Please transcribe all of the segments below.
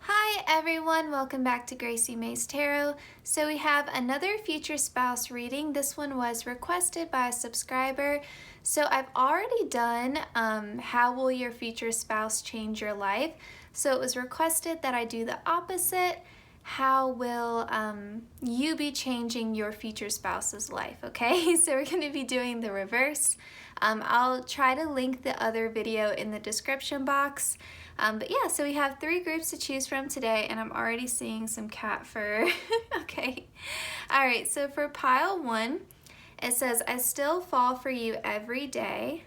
Hi everyone, welcome back to Gracie May's Tarot. So we have another future spouse reading. This one was requested by a subscriber. So I've already done how will your future spouse change your life. So it was requested that I do the opposite. How will you be changing your future spouse's life? Okay, so we're going to be doing the reverse. I'll try to link the other video in the description box. But yeah, so we have 3 groups to choose from today, and I'm already seeing some cat fur. Okay. All right, so for pile 1, it says, I still fall for you every day.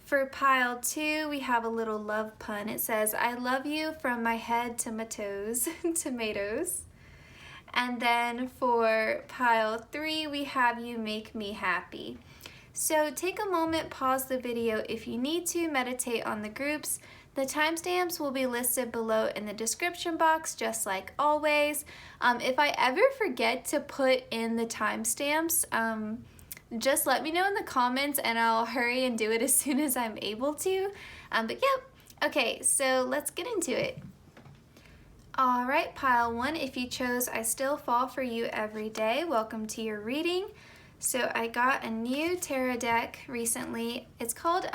For pile 2, we have a little love pun. It says, I love you from my head to my toes, tomatoes. And then for pile 3, we have you make me happy. So take a moment, pause the video if you need to, meditate on the groups. The timestamps will be listed below in the description box, just like always. If I ever forget to put in the timestamps, just let me know in the comments and I'll hurry and do it as soon as I'm able to. But yeah, okay, so let's get into it. All right, pile 1, if you chose I Still Fall For You Every Day, welcome to your reading. So I got a new tarot deck recently. It's called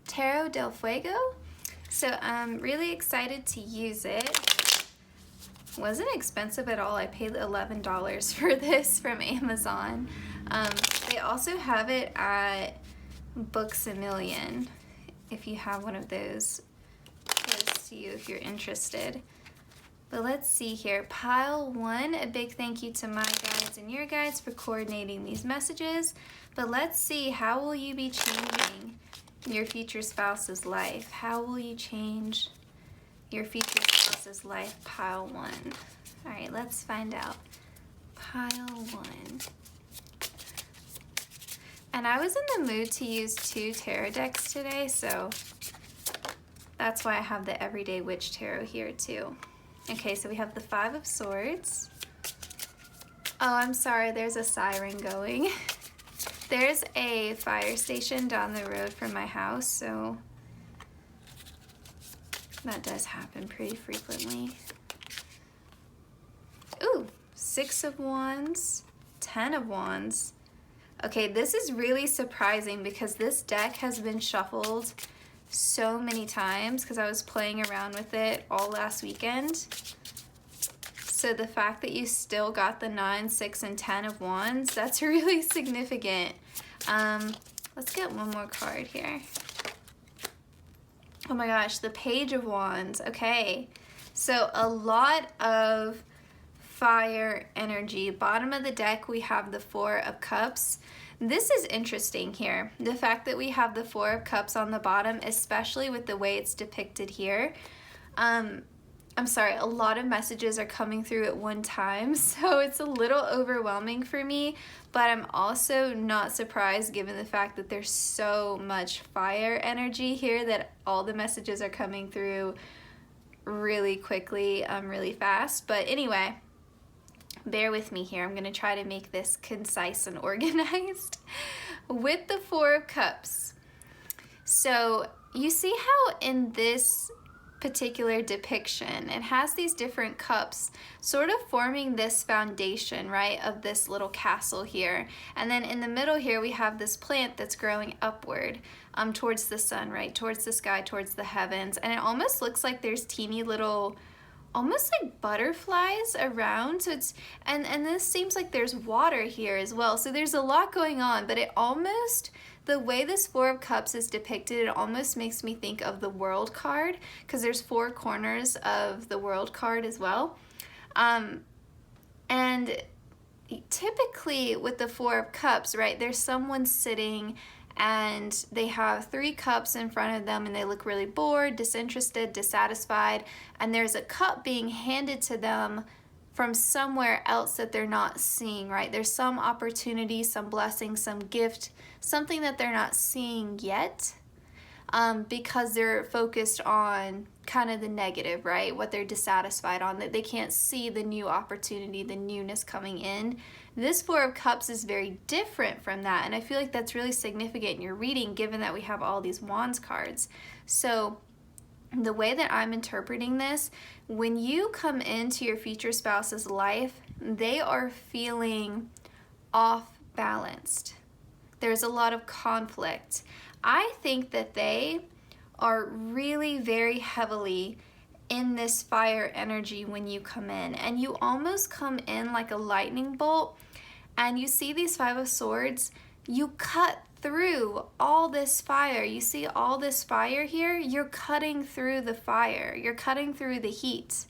Tarot del Fuego. So I'm really excited to use it. Wasn't expensive at all. I paid $11 for this from Amazon. They also have it at Books A Million if you have one of those close to you if you're interested. But let's see here. Pile 1, a big thank you to my guides and your guides for coordinating these messages. But let's see, how will you be changing your future spouse's life? How will you change your future spouse's life? Pile 1. All right, let's find out. Pile 1. And I was in the mood to use 2 tarot decks today, so that's why I have the Everyday Witch Tarot here too. Okay, so we have the 5 of Swords. Oh, I'm sorry, there's a siren going. There's a fire station down the road from my house, so that does happen pretty frequently. Ooh, 6 of Wands, 10 of Wands. Okay, this is really surprising because this deck has been shuffled so many times because I was playing around with it all last weekend. So the fact that you still got the 9, 6, and 10 of Wands, that's really significant. Let's get one more card here. Oh my gosh, the Page of Wands. Okay, so a lot of fire energy. Bottom of the deck, we have the 4 of Cups. This is interesting here. The fact that we have the 4 of Cups on the bottom, especially with the way it's depicted here. I'm sorry, a lot of messages are coming through at one time, so it's a little overwhelming for me, but I'm also not surprised given the fact that there's so much fire energy here that all the messages are coming through really quickly, really fast. But anyway, bear with me here. I'm going to try to make this concise and organized. With the 4 of Cups, so you see how in this particular depiction it has these different cups sort of forming this foundation, right, of this little castle here, and then in the middle here we have this plant that's growing upward towards the sun, right, towards the sky, towards the heavens, and it almost looks like there's teeny little almost like butterflies around. So it's and this seems like there's water here as well, so there's a lot going on, but it almost, the way this 4 of Cups is depicted, it almost makes me think of the World card because there's 4 corners of the World card as well. And typically with the 4 of Cups, right, there's someone sitting and they have 3 cups in front of them and they look really bored, disinterested, dissatisfied, and there's a cup being handed to them from somewhere else that they're not seeing, right? There's some opportunity, some blessing, some gift, something that they're not seeing yet because they're focused on kind of the negative, right? What they're dissatisfied on, that they can't see the new opportunity, the newness coming in. This 4 of Cups is very different from that, and I feel like that's really significant in your reading given that we have all these Wands cards. So the way that I'm interpreting this, when you come into your future spouse's life, they are feeling off balanced. There's a lot of conflict. I think that they are really very heavily in this fire energy when you come in, and you almost come in like a lightning bolt, and you see these Five of Swords, you cut through all this fire. You see all this fire here? You're cutting through the fire. You're cutting through the heat.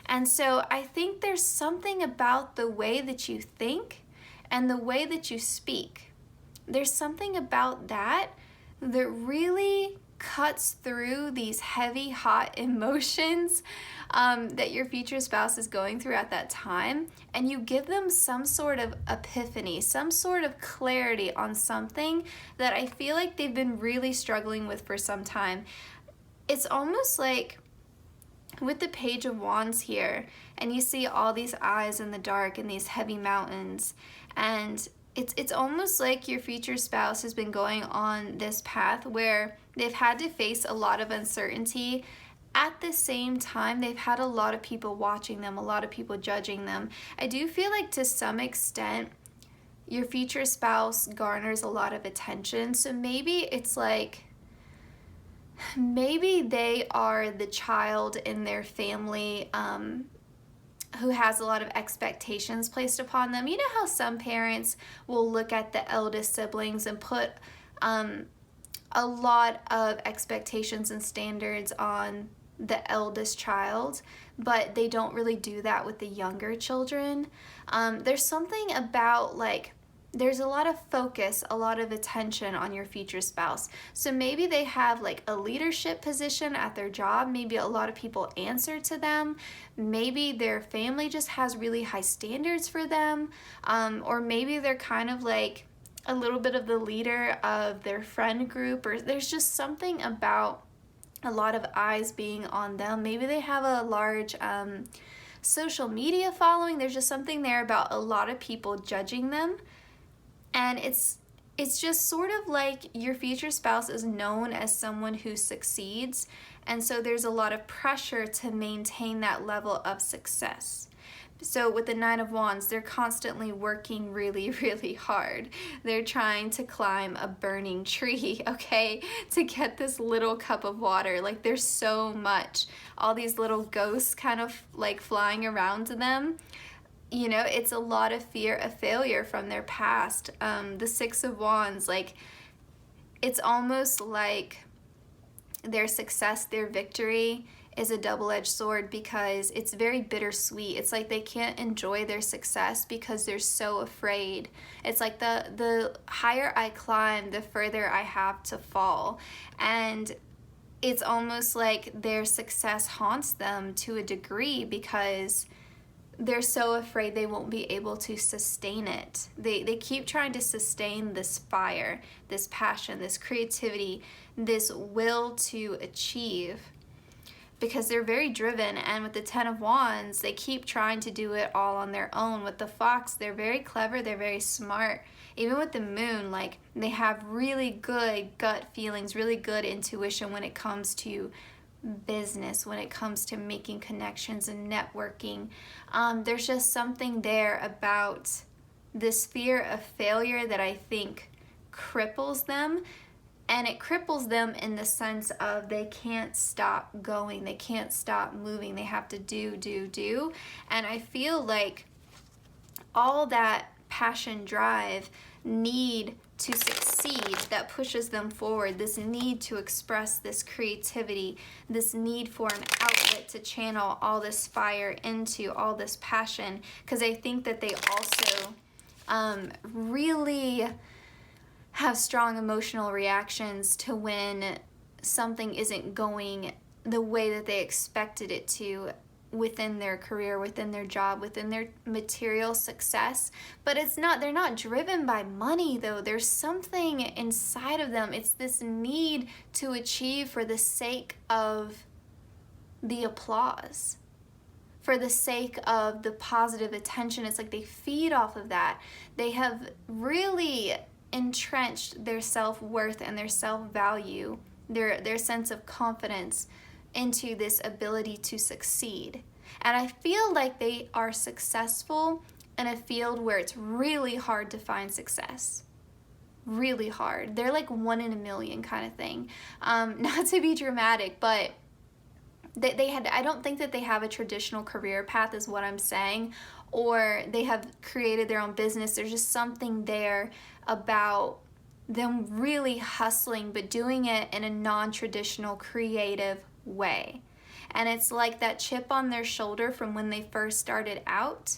And so I think there's something about the way that you think and the way that you speak. There's something about that that really cuts through these heavy, hot emotions that your future spouse is going through at that time, and you give them some sort of epiphany, some sort of clarity on something that I feel like they've been really struggling with for some time. It's almost like with the Page of Wands here, and you see all these eyes in the dark and these heavy mountains, and it's almost like your future spouse has been going on this path where they've had to face a lot of uncertainty. At the same time, they've had a lot of people watching them, a lot of people judging them. I do feel like to some extent, your future spouse garners a lot of attention. So maybe it's like, maybe they are the child in their family who has a lot of expectations placed upon them. You know how some parents will look at the eldest siblings and put a lot of expectations and standards on the eldest child, but they don't really do that with the younger children. There's something about like, there's a lot of focus, a lot of attention on your future spouse. So maybe they have like a leadership position at their job. Maybe a lot of people answer to them. Maybe their family just has really high standards for them. Or maybe they're kind of like a little bit of the leader of their friend group, or there's just something about a lot of eyes being on them. Maybe they have a large social media following. There's just something there about a lot of people judging them. And it's just sort of like your future spouse is known as someone who succeeds, and so there's a lot of pressure to maintain that level of success. So with the Nine of Wands, they're constantly working really, really hard. They're trying to climb a burning tree, okay, to get this little cup of water. Like, there's so much. All these little ghosts kind of like flying around to them. You know, it's a lot of fear of failure from their past. The Six of Wands, like, it's almost like their success, their victory is a double-edged sword because it's very bittersweet. It's like they can't enjoy their success because they're so afraid. It's like the higher I climb, the further I have to fall. And it's almost like their success haunts them to a degree because they're so afraid they won't be able to sustain it. They keep trying to sustain this fire, this passion, this creativity, this will to achieve, because they're very driven. And with the Ten of Wands, they keep trying to do it all on their own. With the Fox, they're very clever, they're very smart. Even with the Moon, like, they have really good gut feelings, really good intuition when it comes to business, when it comes to making connections and networking. There's just something there about this fear of failure that I think cripples them. And it cripples them in the sense of they can't stop going, they can't stop moving, they have to do. And I feel like all that passion, drive, need to succeed that pushes them forward, this need to express this creativity, this need for an outlet to channel all this fire into, all this passion, because I think that they also really have strong emotional reactions to when something isn't going the way that they expected it to within their career, within their job, within their material success. But it's not, they're not driven by money though. There's something inside of them. It's this need to achieve for the sake of the applause, for the sake of the positive attention. It's like they feed off of that. They have really entrenched their self-worth and their self-value, their sense of confidence into this ability to succeed. And I feel like they are successful in a field where it's really hard to find success. Really hard. They're like 1 in a million kind of thing. Not to be dramatic, but I don't think that they have a traditional career path is what I'm saying, or they have created their own business. There's just something there about them really hustling, but doing it in a non-traditional, creative way. And it's like that chip on their shoulder from when they first started out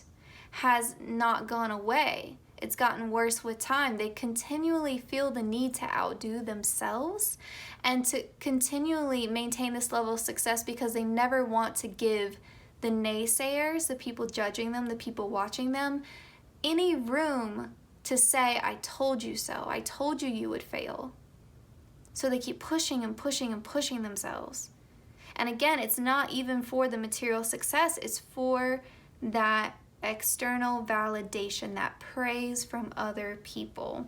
has not gone away. It's gotten worse with time. They continually feel the need to outdo themselves and to continually maintain this level of success because they never want to give the naysayers, the people judging them, the people watching them, any room to say, I told you so. I told you you would fail. So they keep pushing and pushing and pushing themselves. And again, it's not even for the material success. It's for that external validation, that praise from other people.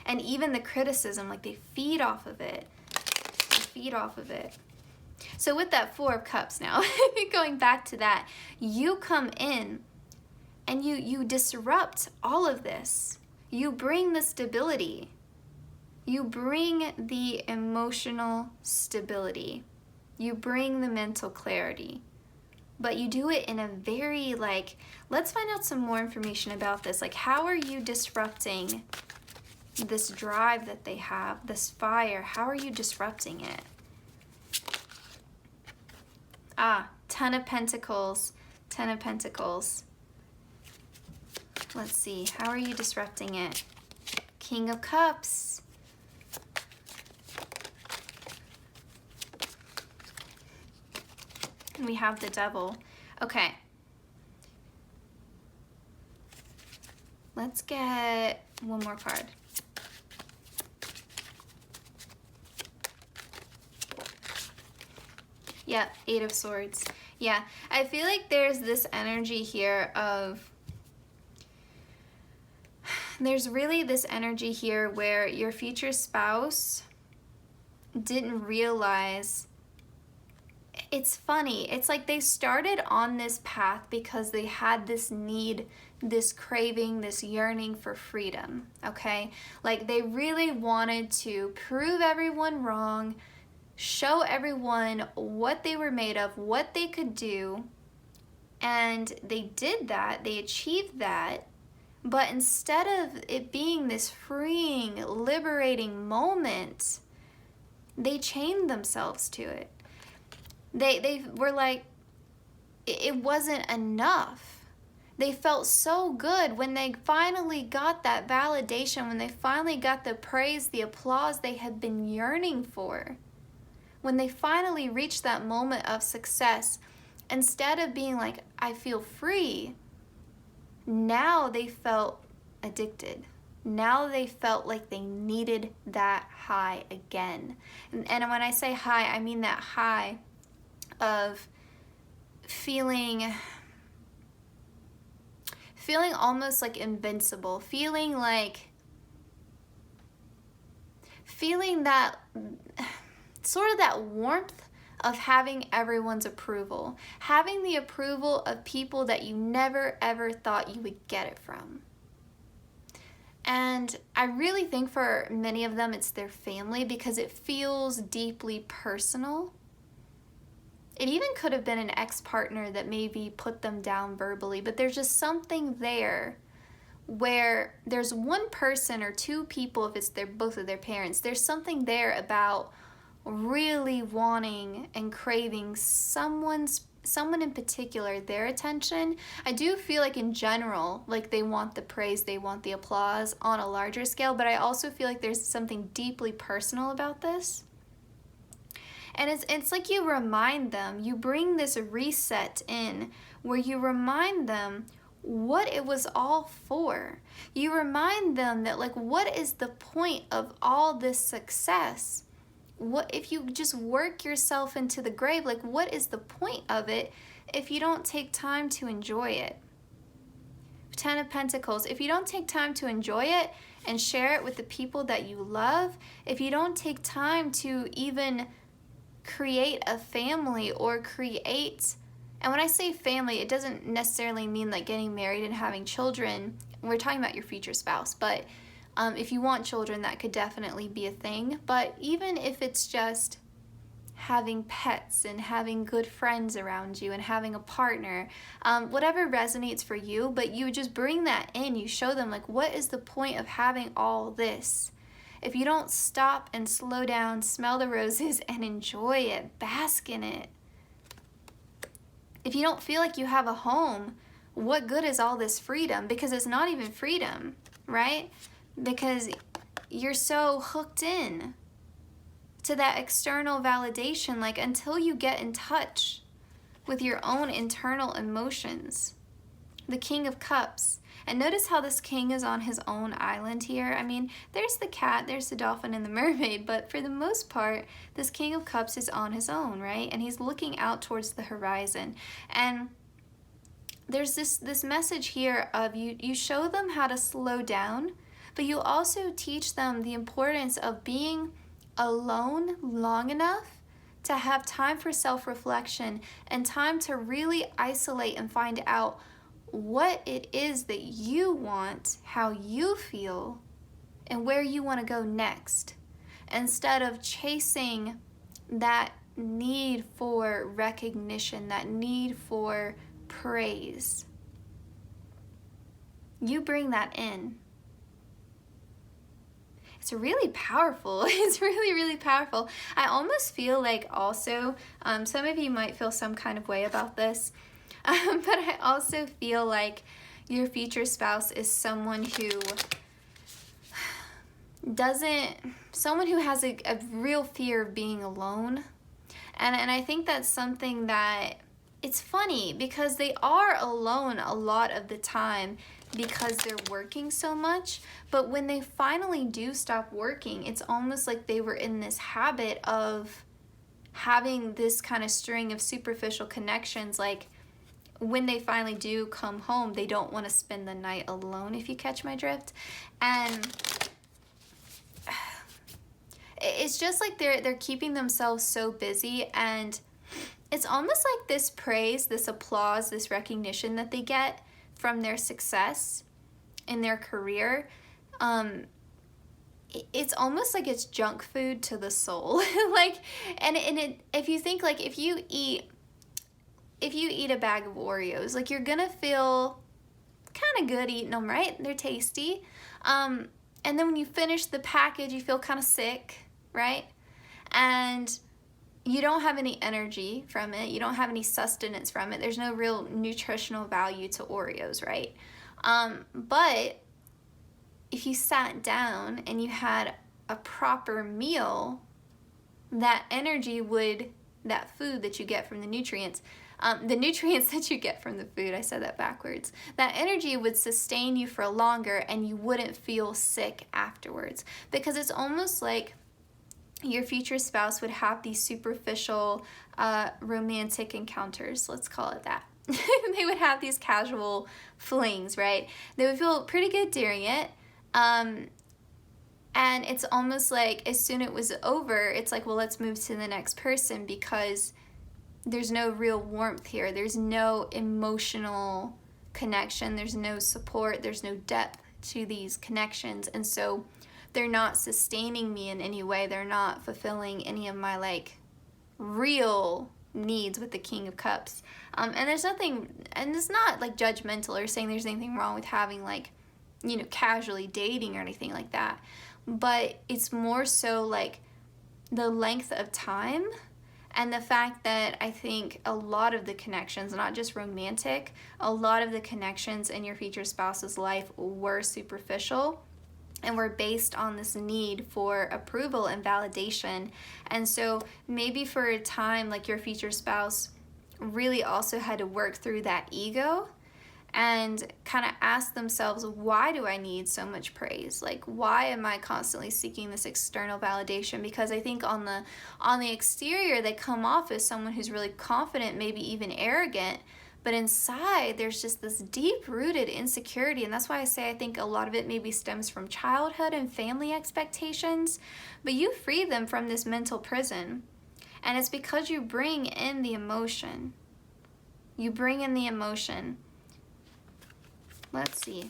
And even the criticism, like they feed off of it. They feed off of it. So with that 4 of Cups now, going back to that, you come in and you disrupt all of this. You bring the stability. You bring the emotional stability. You bring the mental clarity. But you do it in a very, like, let's find out some more information about this. Like, how are you disrupting this drive that they have, this fire? How are you disrupting it? Ten of Pentacles, 10 of Pentacles. Let's see, how are you disrupting it? King of Cups. And we have the Devil. Okay. Let's get one more card. Yeah, 8 of Swords. Yeah, I feel like there's this energy here of, there's really this energy here where your future spouse didn't realize. It's funny. It's like they started on this path because they had this need, this craving, this yearning for freedom, okay? Like they really wanted to prove everyone wrong, show everyone what they were made of, what they could do, and they did that. They achieved that. But instead of it being this freeing, liberating moment, they chained themselves to it. They were like, it wasn't enough. They felt so good when they finally got that validation, when they finally got the praise, the applause they had been yearning for. When they finally reached that moment of success, instead of being like, I feel free, now they felt addicted. Now they felt like they needed that high again. And when I say high, I mean that high of feeling almost like invincible, feeling that sort of that warmth of having everyone's approval, having the approval of people that you never ever thought you would get it from. And I really think for many of them it's their family because it feels deeply personal. It even could have been an ex-partner that maybe put them down verbally, but there's just something there where there's one person or two people, if it's both of their parents, there's something there about really wanting and craving someone in particular, their attention. I do feel like in general, like they want the praise, they want the applause on a larger scale, but I also feel like there's something deeply personal about this. And it's like you remind them, you bring this reset in where you remind them what it was all for. You remind them that, like, what is the point of all this success? What if you just work yourself into the grave? Like, what is the point of it if you don't take time to enjoy it? 10 of Pentacles. If you don't take time to enjoy it and share it with the people that you love, if you don't take time to even create a family or create, and when I say family, it doesn't necessarily mean like getting married and having children. We're talking about your future spouse, but if you want children, that could definitely be a thing. But even if it's just having pets and having good friends around you and having a partner, whatever resonates for you, but you just bring that in. You show them, like, what is the point of having all this if you don't stop and slow down, smell the roses, and enjoy it, bask in it? If you don't feel like you have a home, what good is all this freedom? Because it's not even freedom, right? Because you're so hooked in to that external validation, like, until you get in touch with your own internal emotions. The King of Cups. And notice how this king is on his own island here. I mean, there's the cat, there's the dolphin, and the mermaid, but for the most part, this King of Cups is on his own, right? And he's looking out towards the horizon. And there's this message here of you show them how to slow down, but you also teach them the importance of being alone long enough to have time for self-reflection and time to really isolate and find out what it is that you want, how you feel, and where you want to go next, instead of chasing that need for recognition, that need for praise. You bring that in. It's really powerful. It's really, really powerful. I almost feel like also, some of you might feel some kind of way about this, but I also feel like your future spouse is someone who has a real fear of being alone. And I think that's something that, it's funny because they are alone a lot of the time because they're working so much, but when they finally do stop working, it's almost like they were in this habit of having this kind of string of superficial connections. Like, when they finally do come home, they don't want to spend the night alone, if you catch my drift. And it's just like they're keeping themselves so busy, and it's almost like this praise, this applause, this recognition that they get from their success in their career, it's almost like it's junk food to the soul. Like, and it, if you think, like, if you eat a bag of Oreos, like, you're gonna feel kind of good eating them, right? They're tasty. And then when you finish the package, you feel kind of sick, right? And you don't have any energy from it. You don't have any sustenance from it. There's no real nutritional value to Oreos, right? But if you sat down and you had a proper meal, that energy would, that food that you get from the nutrients that you get from the food, I said that backwards, that energy would sustain you for longer and you wouldn't feel sick afterwards. Because it's almost like your future spouse would have these superficial romantic encounters, let's call it that. They would have these casual flings, right? They would feel pretty good during it. And it's almost like as soon as it was over, it's like, well, let's move to the next person, because there's no real warmth here. There's no emotional connection. There's no support. There's no depth to these connections. And so they're not sustaining me in any way. They're not fulfilling any of my, like, real needs with the King of Cups. And there's nothing, and it's not like judgmental or saying there's anything wrong with having, like, you know, casually dating or anything like that. But it's more so like the length of time and the fact that I think a lot of the connections, not just romantic, a lot of the connections in your future spouse's life were superficial and were based on this need for approval and validation. And so maybe for a time, like, your future spouse really also had to work through that ego and kind of ask themselves, why do I need so much praise? Like, why am I constantly seeking this external validation? Because I think on the exterior, they come off as someone who's really confident, maybe even arrogant, but inside there's just this deep-rooted insecurity. And that's why I say I think a lot of it maybe stems from childhood and family expectations, but you free them from this mental prison. And it's because you bring in the emotion. You bring in the emotion. Let's see.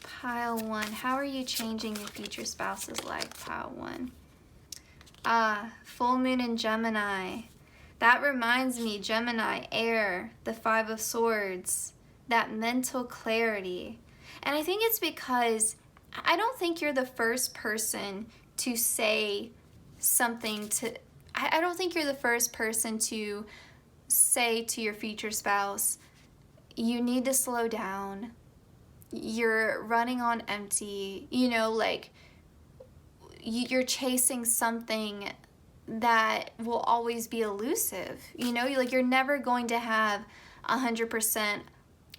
Pile 1. How are you changing your future spouse's life? Pile 1. Full moon in Gemini. That reminds me, Gemini, air, the 5 of Swords, that mental clarity. And I think it's because I don't think you're the first person to say something to, I don't think you're the first person to say to your future spouse, you need to slow down. You're running on empty, you know, like you're chasing something that will always be elusive, you know, like you're never going to have 100%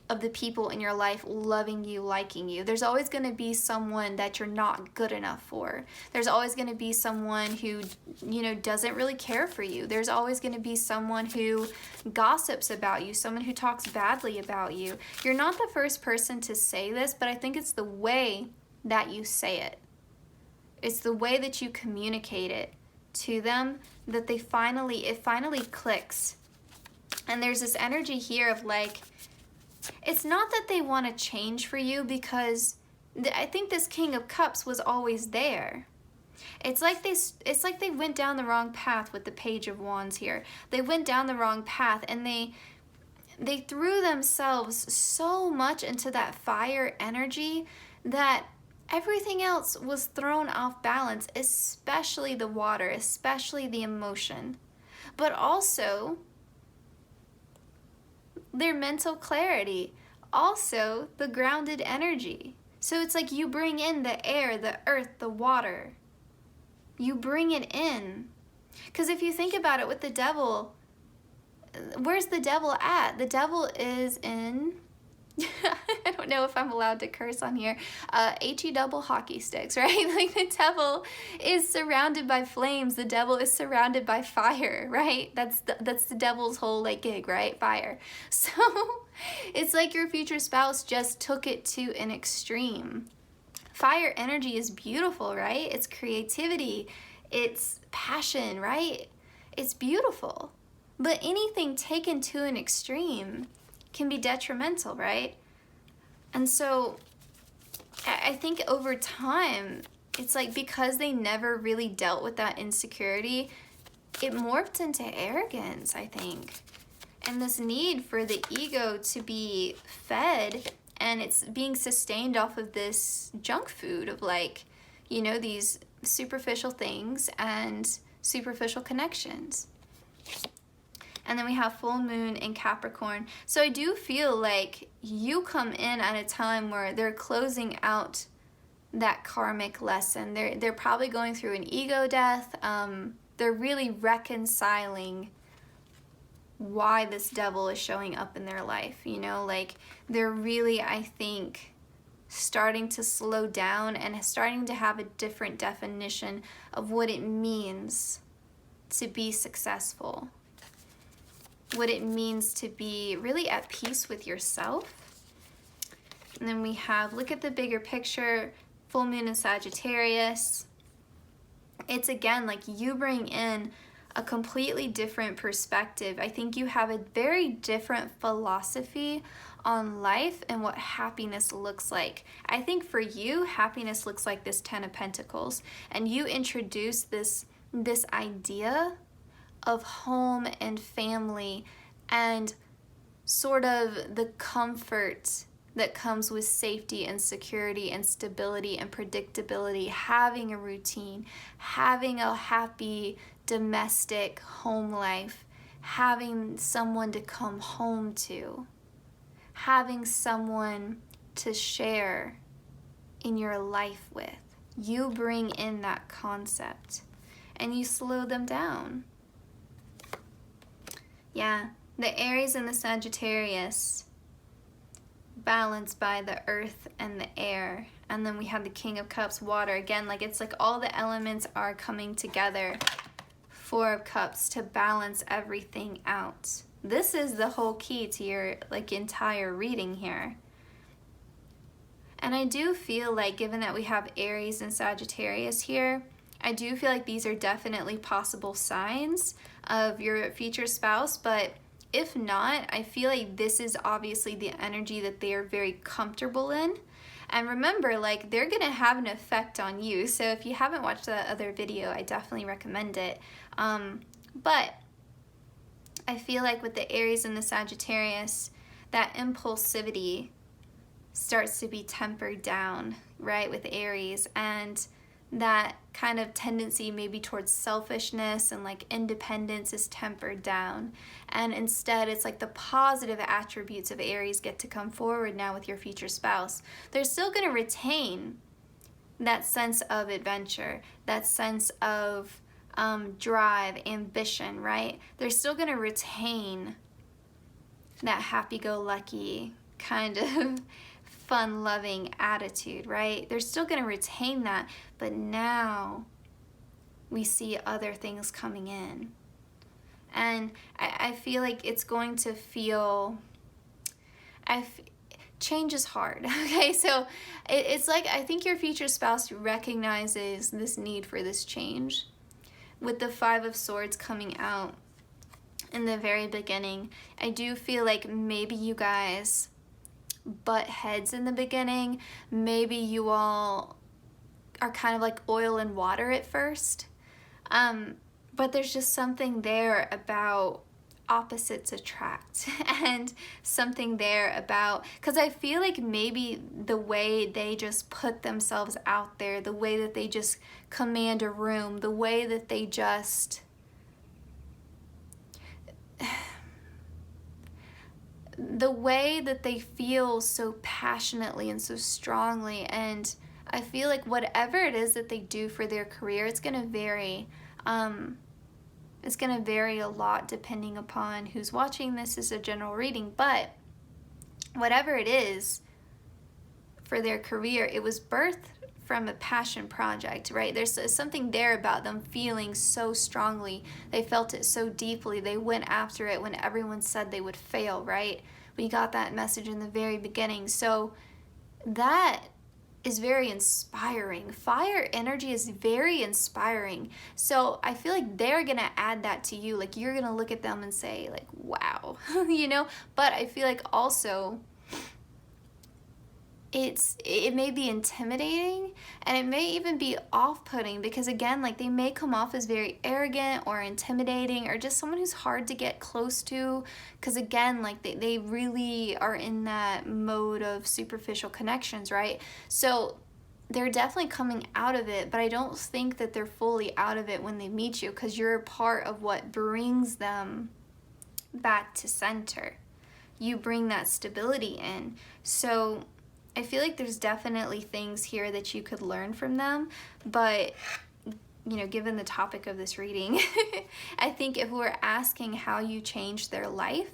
of the people in your life loving you, liking you. There's always going to be someone that you're not good enough for. There's always going to be someone who, you know, doesn't really care for you. There's always going to be someone who gossips about you, someone who talks badly about you. You're not the first person to say this, but I think it's the way that you say it. It's the way that you communicate it to them that it finally clicks. And there's this energy here of like, it's not that they want to change for you, because I think this King of Cups was always there. It's like they went down the wrong path with the Page of Wands here. They went down the wrong path, and they threw themselves so much into that fire energy that everything else was thrown off balance, especially the water, especially the emotion, but also their mental clarity, also the grounded energy. So it's like you bring in the air, the earth, the water. You bring it in. Because if you think about it with the devil, where's the devil at? The devil is in, I don't know if I'm allowed to curse on here, HE double hockey sticks, right? Like the devil is surrounded by flames. The devil is surrounded by fire, right? That's the devil's whole like gig, right? Fire. So it's like your future spouse just took it to an extreme. Fire energy is beautiful, right? It's creativity, it's passion, right? It's beautiful. But anything taken to an extreme can be detrimental, right? And so I think over time, it's like because they never really dealt with that insecurity, it morphed into arrogance, I think. And this need for the ego to be fed, and it's being sustained off of this junk food of like, you know, these superficial things and superficial connections. And then we have full moon in Capricorn. So I do feel like you come in at a time where they're closing out that karmic lesson. They're probably going through an ego death. They're really reconciling why this devil is showing up in their life. You know, like they're really, I think, starting to slow down and starting to have a different definition of what it means to be successful. What it means to be really at peace with yourself. And then we have, look at the bigger picture, full moon in Sagittarius. It's again like you bring in a completely different perspective. I think you have a very different philosophy on life and what happiness looks like. I think for you, happiness looks like this 10 of Pentacles. And you introduce this idea of home and family and sort of the comfort that comes with safety and security and stability and predictability, having a routine, having a happy domestic home life, having someone to come home to, having someone to share in your life with. You bring in that concept and you slow them down. Yeah, the Aries and the Sagittarius balanced by the earth and the air. And then we have the King of Cups, water. Again, like it's like all the elements are coming together. 4 of Cups to balance everything out. This is the whole key to your like entire reading here. And I do feel like, given that we have Aries and Sagittarius here, I do feel like these are definitely possible signs of your future spouse, but if not, I feel like this is obviously the energy that they are very comfortable in. And remember, like, they're gonna have an effect on you. So if you haven't watched that other video, I definitely recommend it. But I feel like with the Aries and the Sagittarius, that impulsivity starts to be tempered down, right, with Aries, and that kind of tendency maybe towards selfishness and like independence is tempered down, and instead it's like the positive attributes of Aries get to come forward now with your future spouse. They're still going to retain that sense of adventure, that sense of drive, ambition, right? They're still going to retain that happy-go-lucky kind of fun-loving attitude, right? They're still going to retain that, but now we see other things coming in. And I feel like it's going to feel, change is hard, okay? So it's like, I think your future spouse recognizes this need for this change. With the Five of Swords coming out in the very beginning, I do feel like maybe you guys butt heads in the beginning. Maybe you all are kind of like oil and water at first. But there's just something there about opposites attract, and something there about, because I feel like maybe the way they just put themselves out there, the way that they just command a room, the way that they just the way that they feel so passionately and so strongly. And I feel like whatever it is that they do for their career, it's going to vary. It's going to vary a lot depending upon who's watching. This is a general reading, but whatever it is for their career, it was birthed from a passion project, right? There's something there about them feeling so strongly. They felt it so deeply. They went after it when everyone said they would fail, right? We got that message in the very beginning. So that is very inspiring. Fire energy is very inspiring. So I feel like they're gonna add that to you. Like, you're gonna look at them and say, like, wow, you know? But I feel like also it may be intimidating, and it may even be off-putting, because again, like, they may come off as very arrogant or intimidating, or just someone who's hard to get close to, because again, like, they really are in that mode of superficial connections, right? So they're definitely coming out of it, but I don't think that they're fully out of it when they meet you, because you're a part of what brings them back to center. You bring that stability in. So I feel like there's definitely things here that you could learn from them, but, you know, given the topic of this reading, I think if we're asking how you change their life,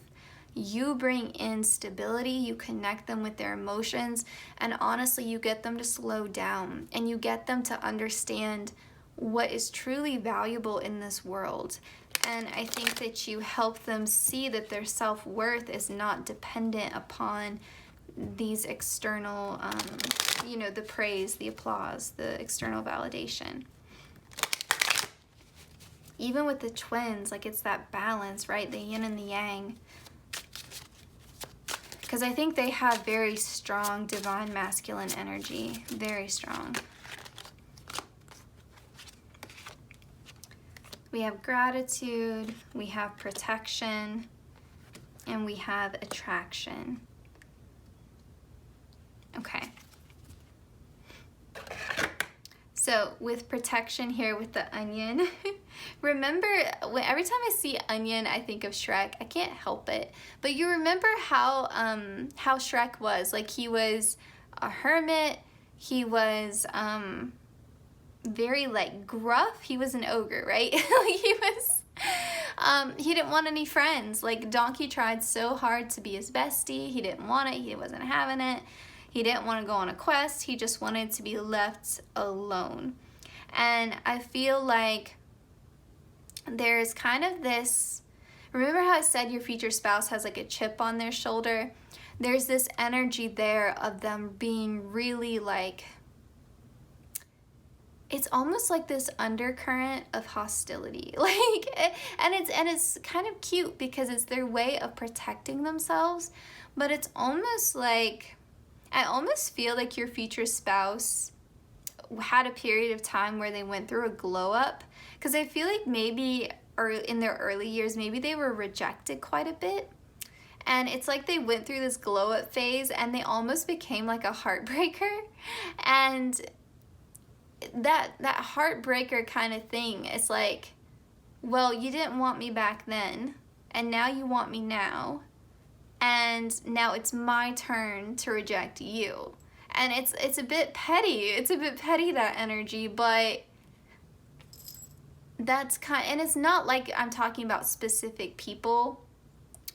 you bring in stability, you connect them with their emotions, and honestly, you get them to slow down, and you get them to understand what is truly valuable in this world. And I think that you help them see that their self-worth is not dependent upon these external, you know, the praise, the applause, the external validation. Even with the twins, like, it's that balance, right? The yin and the yang. Because I think they have very strong divine masculine energy, very strong. We have gratitude, we have protection, and we have attraction. Okay. So with protection here with the onion, remember, every time I see onion, I think of Shrek. I can't help it. But you remember how Shrek was? Like, he was a hermit. He was very, like, gruff. He was an ogre, right? Like, he was, he didn't want any friends. Like, Donkey tried so hard to be his bestie. He didn't want it. He wasn't having it. He didn't want to go on a quest. He just wanted to be left alone. And I feel like there's kind of this, remember how I said your future spouse has like a chip on their shoulder? There's this energy there of them being really, like, it's almost like this undercurrent of hostility. Like, and it's kind of cute because it's their way of protecting themselves, but it's almost like, I almost feel like your future spouse had a period of time where they went through a glow up, because I feel like maybe, or in their early years, maybe they were rejected quite a bit. And it's like they went through this glow up phase and they almost became like a heartbreaker. And that heartbreaker kind of thing, it's like, well, you didn't want me back then, and now you want me now, and now it's my turn to reject you. And it's a bit petty. It's a bit petty, that energy, but that's and it's not like I'm talking about specific people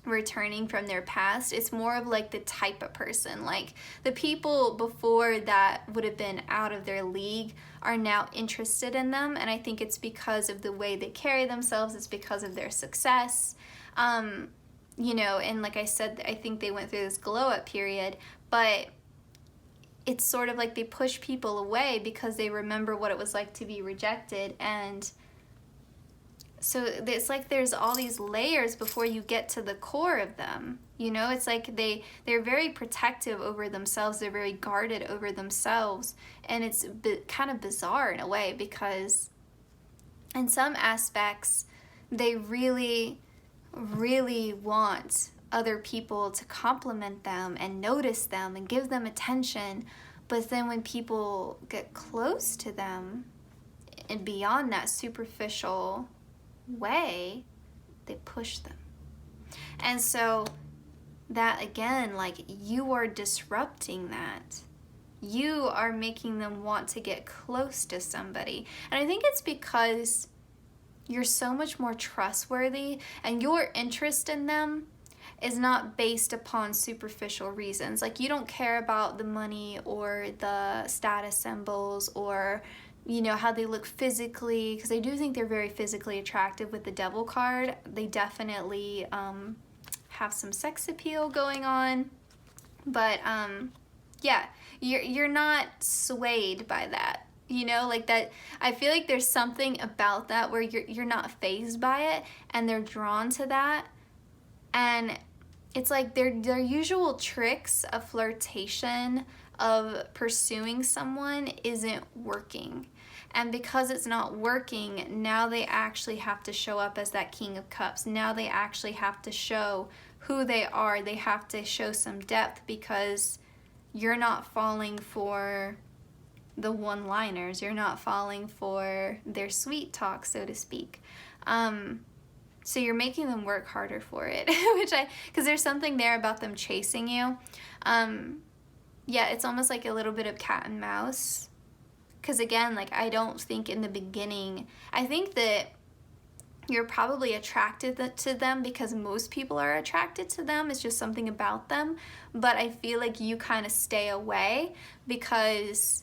returning from their past. It's more of like the type of person. Like the people before that would have been out of their league are now interested in them, and I think it's because of the way they carry themselves. It's because of their success. You know, and like I said, I think they went through this glow up period, but it's sort of like they push people away because they remember what it was like to be rejected. And so it's like there's all these layers before you get to the core of them. You know, it's like they're very protective over themselves. They're very guarded over themselves. And it's kind of bizarre in a way, because in some aspects, they really, really want other people to compliment them and notice them and give them attention. But then when people get close to them and beyond that superficial way, they push them. And so that, again, like, you are disrupting that. You are making them want to get close to somebody. And I think it's because you're so much more trustworthy, and your interest in them is not based upon superficial reasons. Like, you don't care about the money or the status symbols or, you know, how they look physically, because I do think they're very physically attractive with the Devil card. They definitely have some sex appeal going on, but yeah, you're not swayed by that. You know, like that, I feel like there's something about that where you're not fazed by it, and they're drawn to that. And it's like their usual tricks of flirtation, of pursuing someone, isn't working. And because it's not working, now they actually have to show up as that King of Cups. Now they actually have to show who they are. They have to show some depth, because you're not falling for the one-liners. You're not falling for their sweet talk, so to speak. So you're making them work harder for it, because there's something there about them chasing you. Yeah, it's almost like a little bit of cat and mouse. Because again, like, I don't think in the beginning, I think that you're probably attracted to them because most people are attracted to them. It's just something about them. But I feel like you kind of stay away because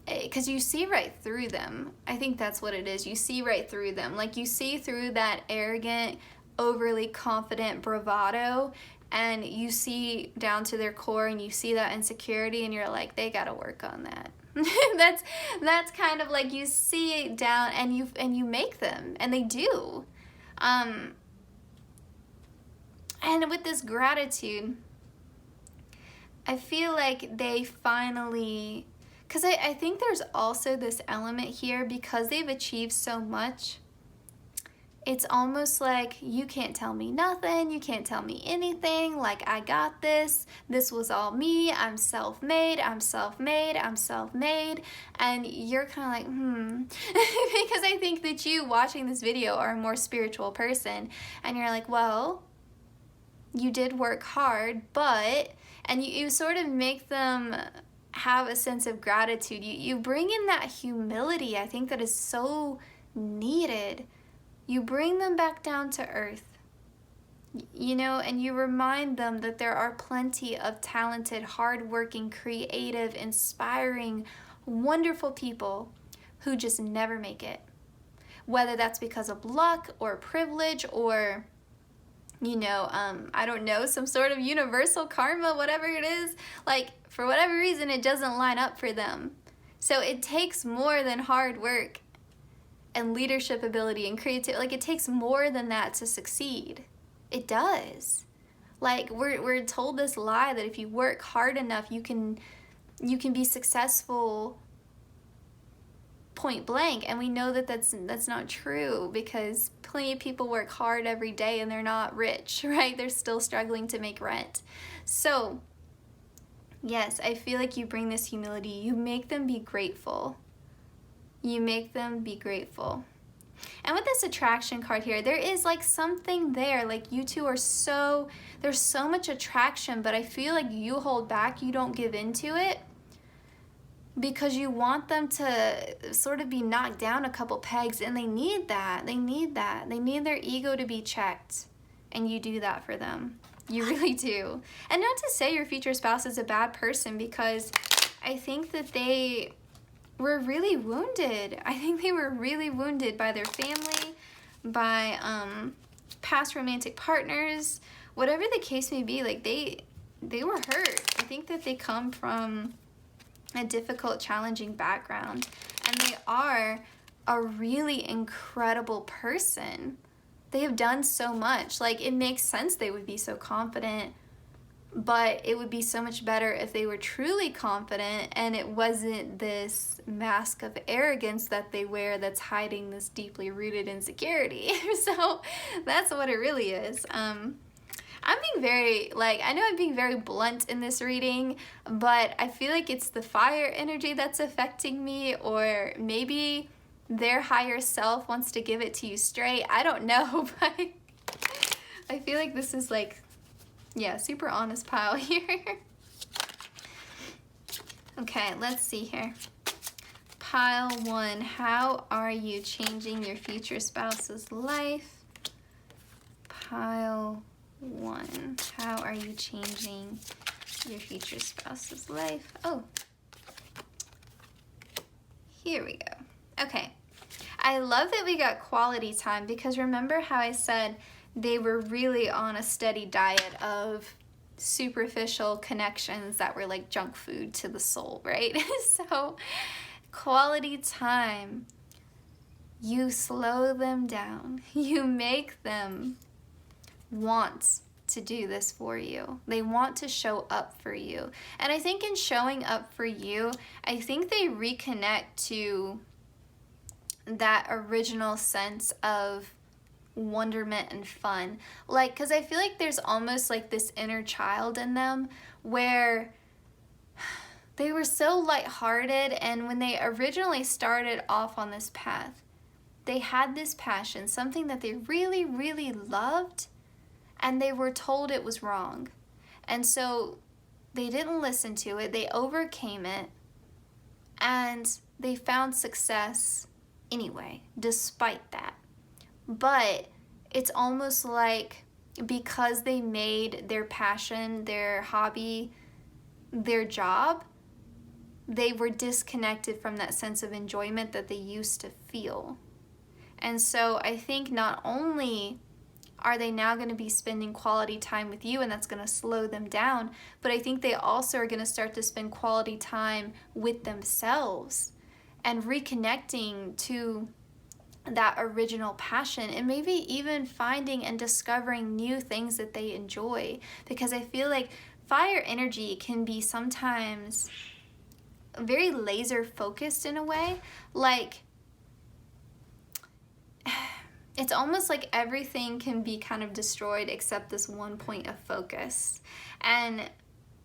you see right through them. I think that's what it is. You see right through them. Like, you see through that arrogant, overly confident bravado, and you see down to their core, and you see that insecurity, and you're like, they gotta work on that. that's kind of like, you see it down, and you make them, and they do. And with this gratitude, I feel like they finally, because I think there's also this element here, because they've achieved so much, it's almost like, you can't tell me nothing, you can't tell me anything, like, I got this, this was all me, I'm self-made, I'm self-made, I'm self-made, and you're kind of like, because I think that you watching this video are a more spiritual person, and you're like, well, you did work hard, but, and you sort of make them have a sense of gratitude. You bring in that humility, I think, that is so needed. You bring them back down to earth, you know, and you remind them that there are plenty of talented, hardworking, creative, inspiring, wonderful people who just never make it. Whether that's because of luck or privilege or, you know, I don't know, some sort of universal karma, whatever it is, like, for whatever reason, it doesn't line up for them. So it takes more than hard work and leadership ability and creativity. Like, it takes more than that to succeed. It does. Like, we're told this lie that if you work hard enough, you can be successful point blank, and we know that that's not true, because plenty of people work hard every day and they're not rich, right? They're still struggling to make rent. So yes, I feel like you bring this humility. You make them be grateful. You make them be grateful. And with this attraction card here, there is like something there. Like, you two are there's so much attraction, but I feel like you hold back. You don't give into it because you want them to sort of be knocked down a couple pegs, and they need that. They need that. They need their ego to be checked, and you do that for them. You really do. And not to say your future spouse is a bad person, because I think that they were really wounded. I think they were really wounded by their family, by past romantic partners, whatever the case may be. Like, they were hurt. I think that they come from a difficult, challenging background, and they are a really incredible person. They have done so much. Like, it makes sense they would be so confident, but it would be so much better if they were truly confident and it wasn't this mask of arrogance that they wear that's hiding this deeply rooted insecurity. So that's what it really is. I'm being very, I know I'm being very blunt in this reading, but I feel like it's the fire energy that's affecting me, or maybe their higher self wants to give it to you straight. I don't know, but I feel like this is super honest pile here. Okay, let's see here. Pile 1, how are you changing your future spouse's life? Pile 1, how are you changing your future spouse's life? Oh, here we go. Okay, I love that we got quality time, because remember how I said they were really on a steady diet of superficial connections that were like junk food to the soul, right? So quality time, you slow them down. You make them want to do this for you. They want to show up for you. And I think in showing up for you, I think they reconnect to that original sense of wonderment and fun. Because I feel like there's almost like this inner child in them where they were so lighthearted, and when they originally started off on this path, they had this passion, something that they really, really loved, and they were told it was wrong. And so they didn't listen to it, they overcame it, and they found success anyway, despite that. But it's almost like because they made their passion, their hobby, their job, they were disconnected from that sense of enjoyment that they used to feel. And so I think not only are they now going to be spending quality time with you, and that's going to slow them down, but I think they also are going to start to spend quality time with themselves and reconnecting to that original passion, and maybe even finding and discovering new things that they enjoy. Because I feel like fire energy can be sometimes very laser focused in a way. It's almost like everything can be kind of destroyed except this one point of focus. And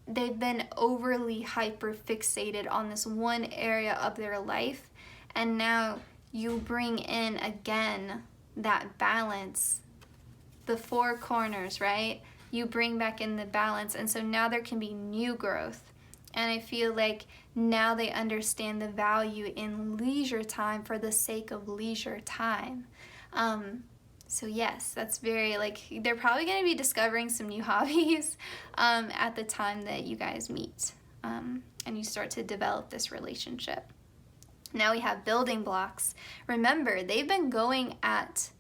they've been overly hyper fixated on this one area of their life, and now you bring in again that balance, the four corners, right? You bring back in the balance, and so now there can be new growth. And I feel like now they understand the value in leisure time for the sake of leisure time. So yes, that's very, they're probably going to be discovering some new hobbies at the time that you guys meet and you start to develop this relationship. Now we have building blocks. Remember, they've been going at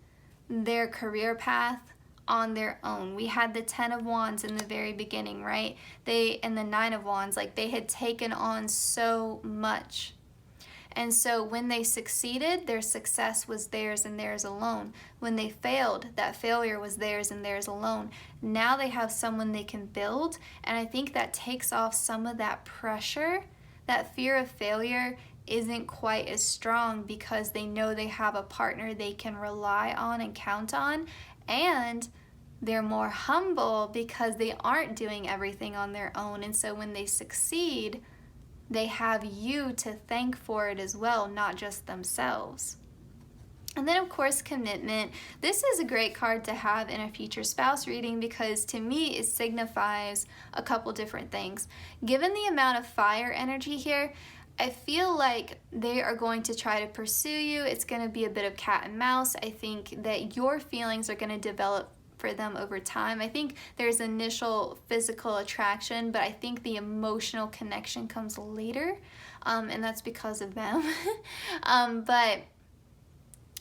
their career path on their own. We had the 10 of Wands in the very beginning, right? And the 9 of Wands, they had taken on so much. And so when they succeeded, their success was theirs and theirs alone. When they failed, that failure was theirs and theirs alone. Now they have someone they can build, and I think that takes off some of that pressure. That fear of failure isn't quite as strong because they know they have a partner they can rely on and count on, and they're more humble because they aren't doing everything on their own. And so when they succeed, they have you to thank for it as well, not just themselves. And then, of course, commitment. This is a great card to have in a future spouse reading because to me it signifies a couple different things. Given the amount of fire energy here, I feel like they are going to try to pursue you. It's going to be a bit of cat and mouse. I think that your feelings are going to develop for them over time. I think there's initial physical attraction, but I think the emotional connection comes later, and that's because of them. But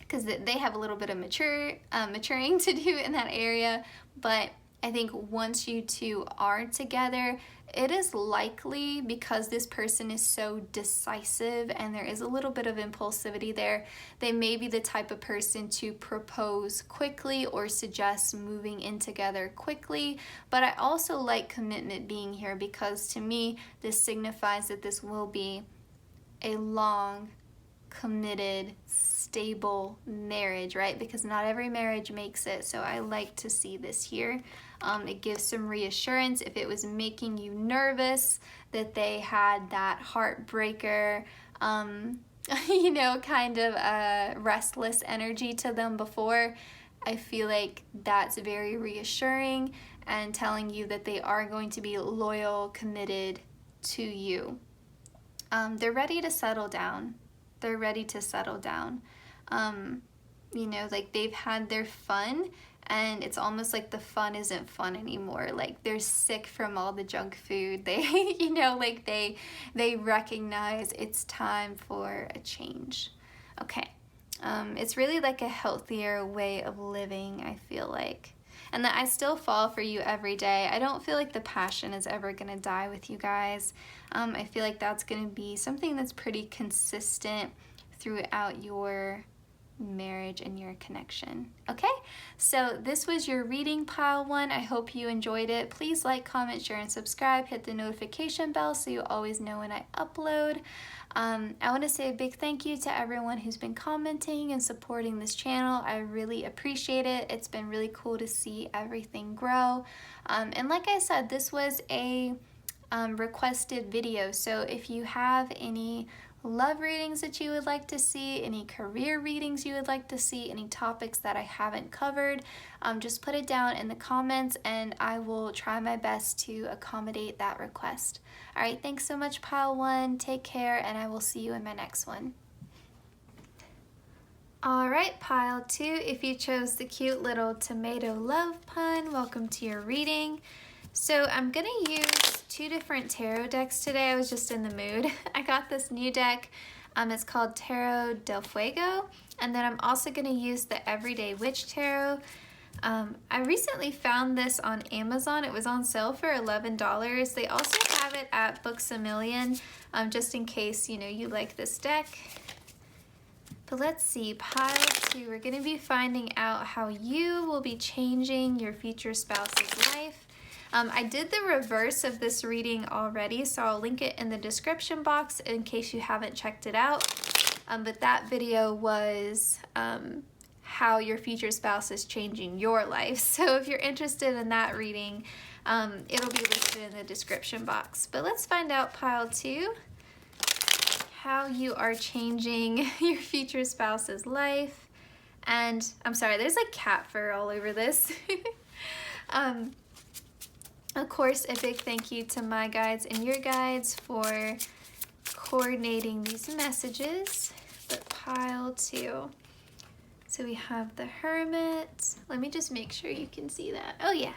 because they have a little bit of maturing to do in that area. But I think once you two are together, it is likely, because this person is so decisive and there is a little bit of impulsivity there, they may be the type of person to propose quickly or suggest moving in together quickly. But I also like commitment being here because to me, this signifies that this will be a long, committed, stable marriage, right? Because not every marriage makes it. So I like to see this here. It gives some reassurance. If it was making you nervous that they had that heartbreaker, you know, kind of a restless energy to them before, I feel like that's very reassuring and telling you that they are going to be loyal, committed to you. They're ready to settle down. They're ready to settle down. You know, like they've had their fun, and it's almost like the fun isn't fun anymore. Like they're sick from all the junk food. They, you know, like they recognize it's time for a change. Okay. It's really like a healthier way of living, I feel like. And that I still fall for you every day. I don't feel like the passion is ever going to die with you guys. I feel like that's going to be something that's pretty consistent throughout your marriage and your connection. Okay, so this was your reading pile 1. I hope you enjoyed it. Please like, comment, share, and subscribe. Hit the notification bell so you always know when I upload. I want to say a big thank you to everyone who's been commenting and supporting this channel. I really appreciate it. It's been really cool to see everything grow. And like I said, this was a requested video, so if you have any love readings that you would like to see, any career readings you would like to see, any topics that I haven't covered, just put it down in the comments and I will try my best to accommodate that request. All right, thanks so much, pile 1. Take care, and I will see you in my next one. All right, pile 2, if you chose the cute little tomato love pun, welcome to your reading. So I'm gonna use 2 different tarot decks today. I was just in the mood. I got this new deck. It's called Tarot del Fuego. And then I'm also gonna use the Everyday Witch Tarot. I recently found this on Amazon. It was on sale for $11. They also have it at Books A Million, just in case, you know, you like this deck. But let's see, pile 2, we're gonna be finding out how you will be changing your future spouse's life. I did the reverse of this reading already, so I'll link it in the description box in case you haven't checked it out. But that video was how your future spouse is changing your life. So if you're interested in that reading, it'll be listed in the description box. But let's find out, pile 2, how you are changing your future spouse's life. And I'm sorry, there's like cat fur all over this. Of course, a big thank you to my guides and your guides for coordinating these messages. But pile 2. So we have the Hermit. Let me just make sure you can see that. Oh yeah.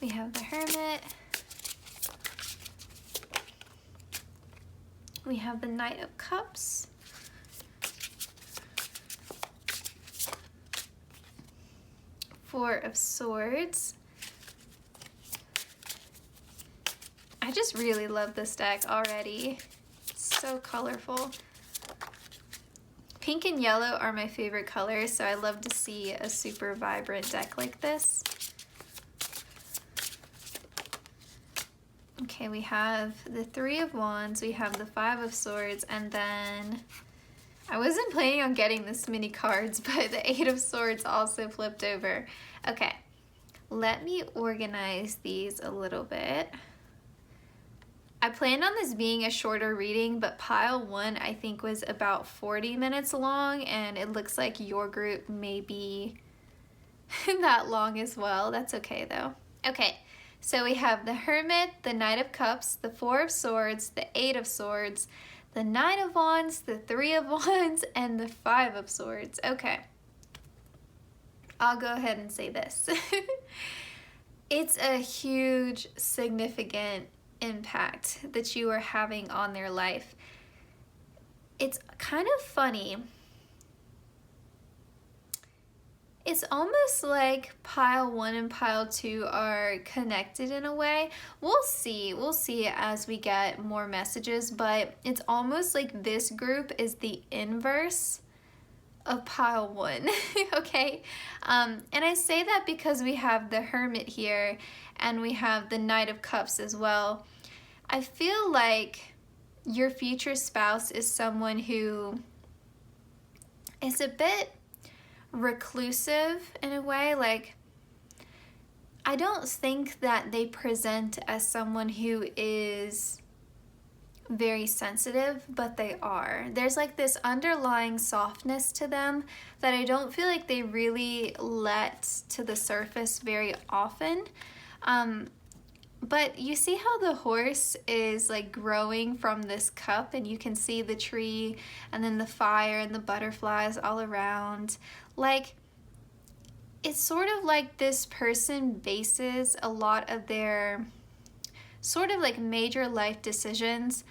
We have the Hermit. We have the Knight of Cups. Four of Swords. I just really love this deck already. It's so colorful. Pink and yellow are my favorite colors, so I love to see a super vibrant deck like this. Okay, we have the Three of Wands, we have the Five of Swords, and then I wasn't planning on getting this many cards, but the Eight of Swords also flipped over. Okay, let me organize these a little bit. I planned on this being a shorter reading, but pile 1 I think was about 40 minutes long, and it looks like your group may be that long as well. That's okay though. Okay, so we have the Hermit, the Knight of Cups, the Four of Swords, the Eight of Swords, the Nine of Wands, the Three of Wands, and the Five of Swords. Okay, I'll go ahead and say this. It's a huge, significant impact that you are having on their life. It's kind of funny. It's almost like pile 1 and pile 2 are connected in a way. We'll see as we get more messages, but it's almost like this group is the inverse of pile 1. Okay, and I say that because we have the Hermit here and we have the Knight of Cups as well. I feel like your future spouse is someone who is a bit reclusive in a way. Like, I don't think that they present as someone who is very sensitive, but they are. There's like this underlying softness to them that I don't feel like they really let to the surface very often. But you see how the horse is like growing from this cup, and you can see the tree and then the fire and the butterflies all around. Like, it's sort of like this person bases a lot of their sort of like major life decisions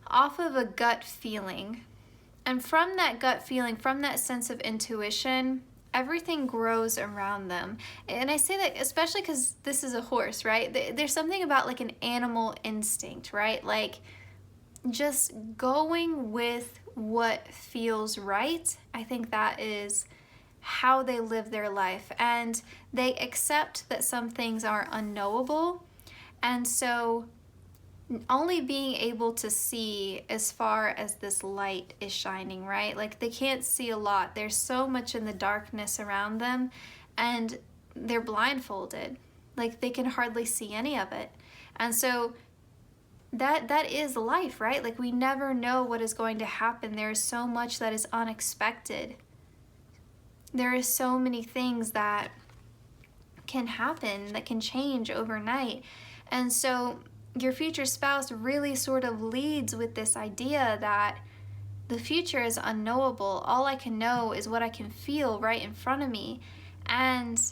off of a gut feeling. And from that gut feeling, from that sense of intuition, everything grows around them. And I say that especially because this is a horse, right? There's something about like an animal instinct, right? Like just going with what feels right. I think that is how they live their life. And they accept that some things are unknowable. And so only being able to see as far as this light is shining, right? Like they can't see a lot. There's so much in the darkness around them, and they're blindfolded. Like they can hardly see any of it. And so that is life, right? Like we never know what is going to happen. There is so much that is unexpected. There is so many things that can happen, that can change overnight. And so your future spouse really sort of leads with this idea that the future is unknowable. All I can know is what I can feel right in front of me. And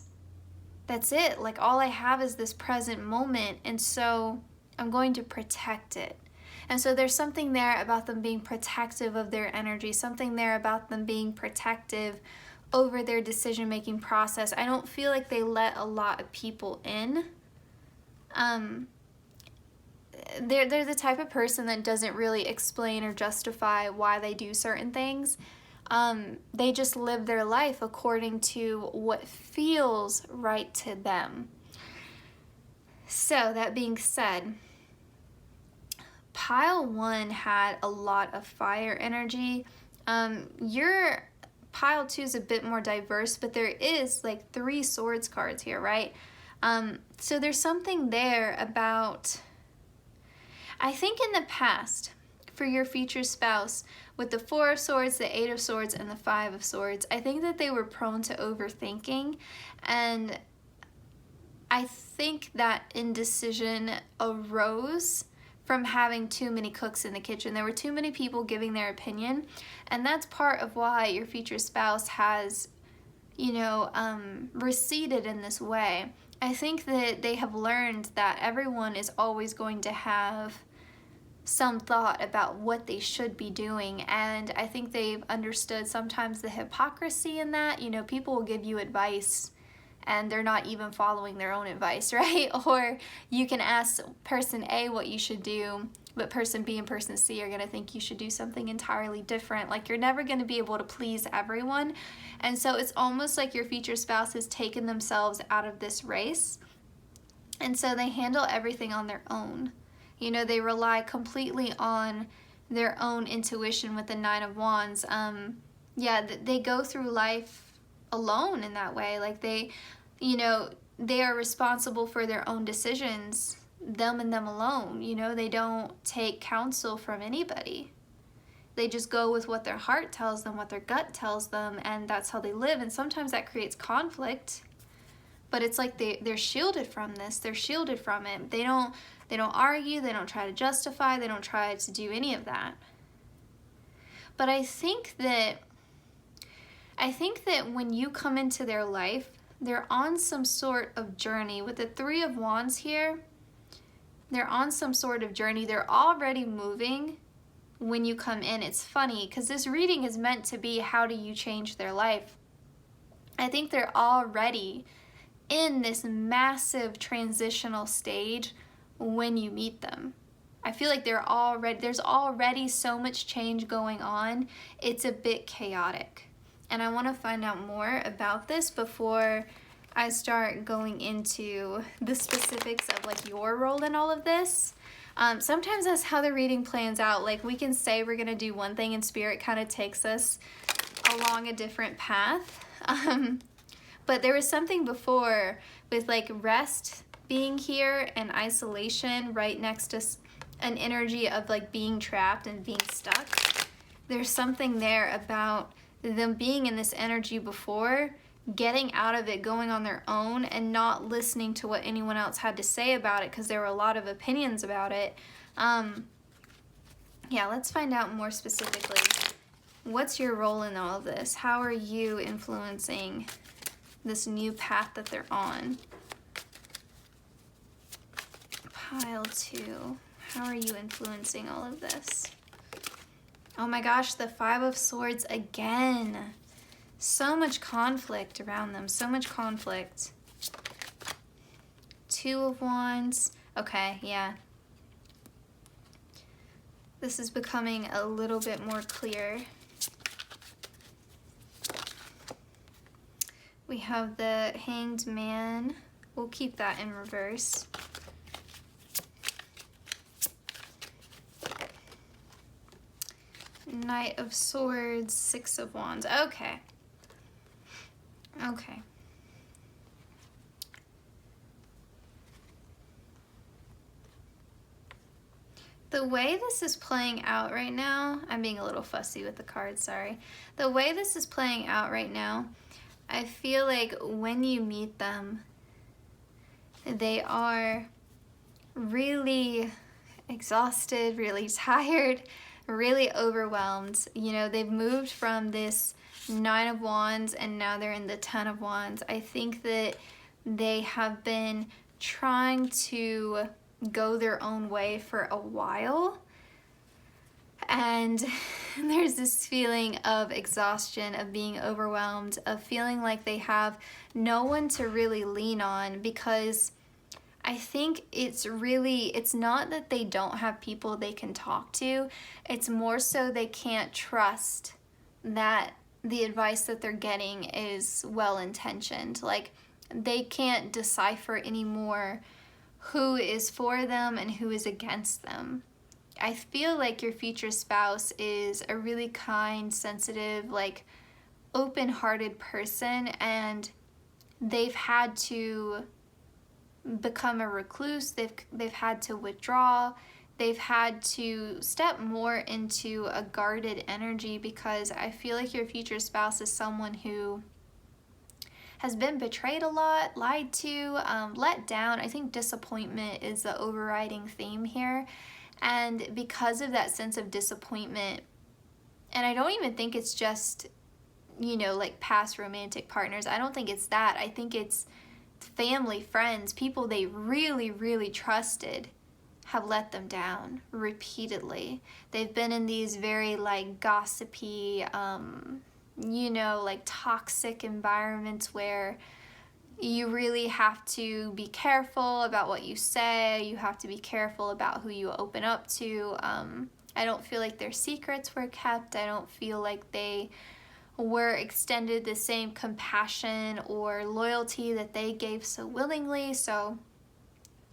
that's it. Like all I have is this present moment. And so I'm going to protect it. And so there's something there about them being protective of their energy, something there about them being protective over their decision-making process. I don't feel like they let a lot of people in. They're the type of person that doesn't really explain or justify why they do certain things. They just live their life according to what feels right to them. So that being said, pile 1 had a lot of fire energy. Your pile 2 is a bit more diverse, but there is like 3 swords cards here, right? So there's something there about, I think in the past, for your future spouse, with the 4 of Swords, the 8 of Swords, and the 5 of Swords, I think that they were prone to overthinking, and I think that indecision arose from having too many cooks in the kitchen. There were too many people giving their opinion, and that's part of why your future spouse has, receded in this way. I think that they have learned that everyone is always going to have some thought about what they should be doing, and I think they've understood sometimes the hypocrisy in that. People will give you advice and they're not even following their own advice, right? Or you can ask person A what you should do, but person B and person C are going to think you should do something entirely different. Like, you're never going to be able to please everyone. And so it's almost like your future spouse has taken themselves out of this race. And so they handle everything on their own. You know, they rely completely on their own intuition with the Nine of Wands. Yeah, they go through life alone in that way. Like, they, you know, they are responsible for their own decisions, them and them alone. You know, they don't take counsel from anybody. They just go with what their heart tells them, what their gut tells them, and that's how they live. And sometimes that creates conflict, but it's like they're shielded from this. They're shielded from it. They don't argue, they don't try to justify, they don't try to do any of that. But I think that when you come into their life, they're on some sort of journey. With the Three of Wands here, they're on some sort of journey. They're already moving when you come in. It's funny because this reading is meant to be, how do you change their life? I think they're already in this massive transitional stage when you meet them. I feel like there's already so much change going on. It's a bit chaotic. And I want to find out more about this before I start going into the specifics of like your role in all of this. Sometimes that's how the reading plans out. Like, we can say we're going to do one thing and Spirit kind of takes us along a different path. But there was something before with like rest being here and isolation right next to an energy of like being trapped and being stuck. There's something there about them being in this energy before, getting out of it, going on their own, and not listening to what anyone else had to say about it, because there were a lot of opinions about it. Yeah, let's find out more specifically. What's your role in all of this? How are you influencing this new path that they're on? Pile 2. How are you influencing all of this? Oh my gosh, the Five of Swords again. So much conflict around them, so much conflict. Two of Wands. Okay, yeah. This is becoming a little bit more clear. We have the Hanged Man. We'll keep that in reverse. Knight of Swords, Six of Wands. Okay. Okay. The way this is playing out right now, I'm being a little fussy with the cards, sorry. The way this is playing out right now, I feel like when you meet them, they are really exhausted, really tired, really overwhelmed. You know, they've moved from this Nine of Wands and now they're in the Ten of Wands. I think that they have been trying to go their own way for a while, and there's this feeling of exhaustion, of being overwhelmed, of feeling like they have no one to really lean on, because I think it's not that they don't have people they can talk to, it's more so they can't trust that the advice that they're getting is well-intentioned. Like, they can't decipher anymore who is for them and who is against them. I feel like your future spouse is a really kind, sensitive, like open-hearted person, and they've had to become a recluse, they've had to withdraw, they've had to step more into a guarded energy, because I feel like your future spouse is someone who has been betrayed a lot, lied to, let down. I think disappointment is the overriding theme here. And because of that sense of disappointment, and I don't even think it's just, you know, like past romantic partners. I don't think it's that. I think it's family, friends, people they really, really trusted have let them down repeatedly. They've been in these very like gossipy, you know, like toxic environments where, you really have to be careful about what you say. You have to be careful about who you open up to. I don't feel like their secrets were kept. I don't feel like they were extended the same compassion or loyalty that they gave so willingly. So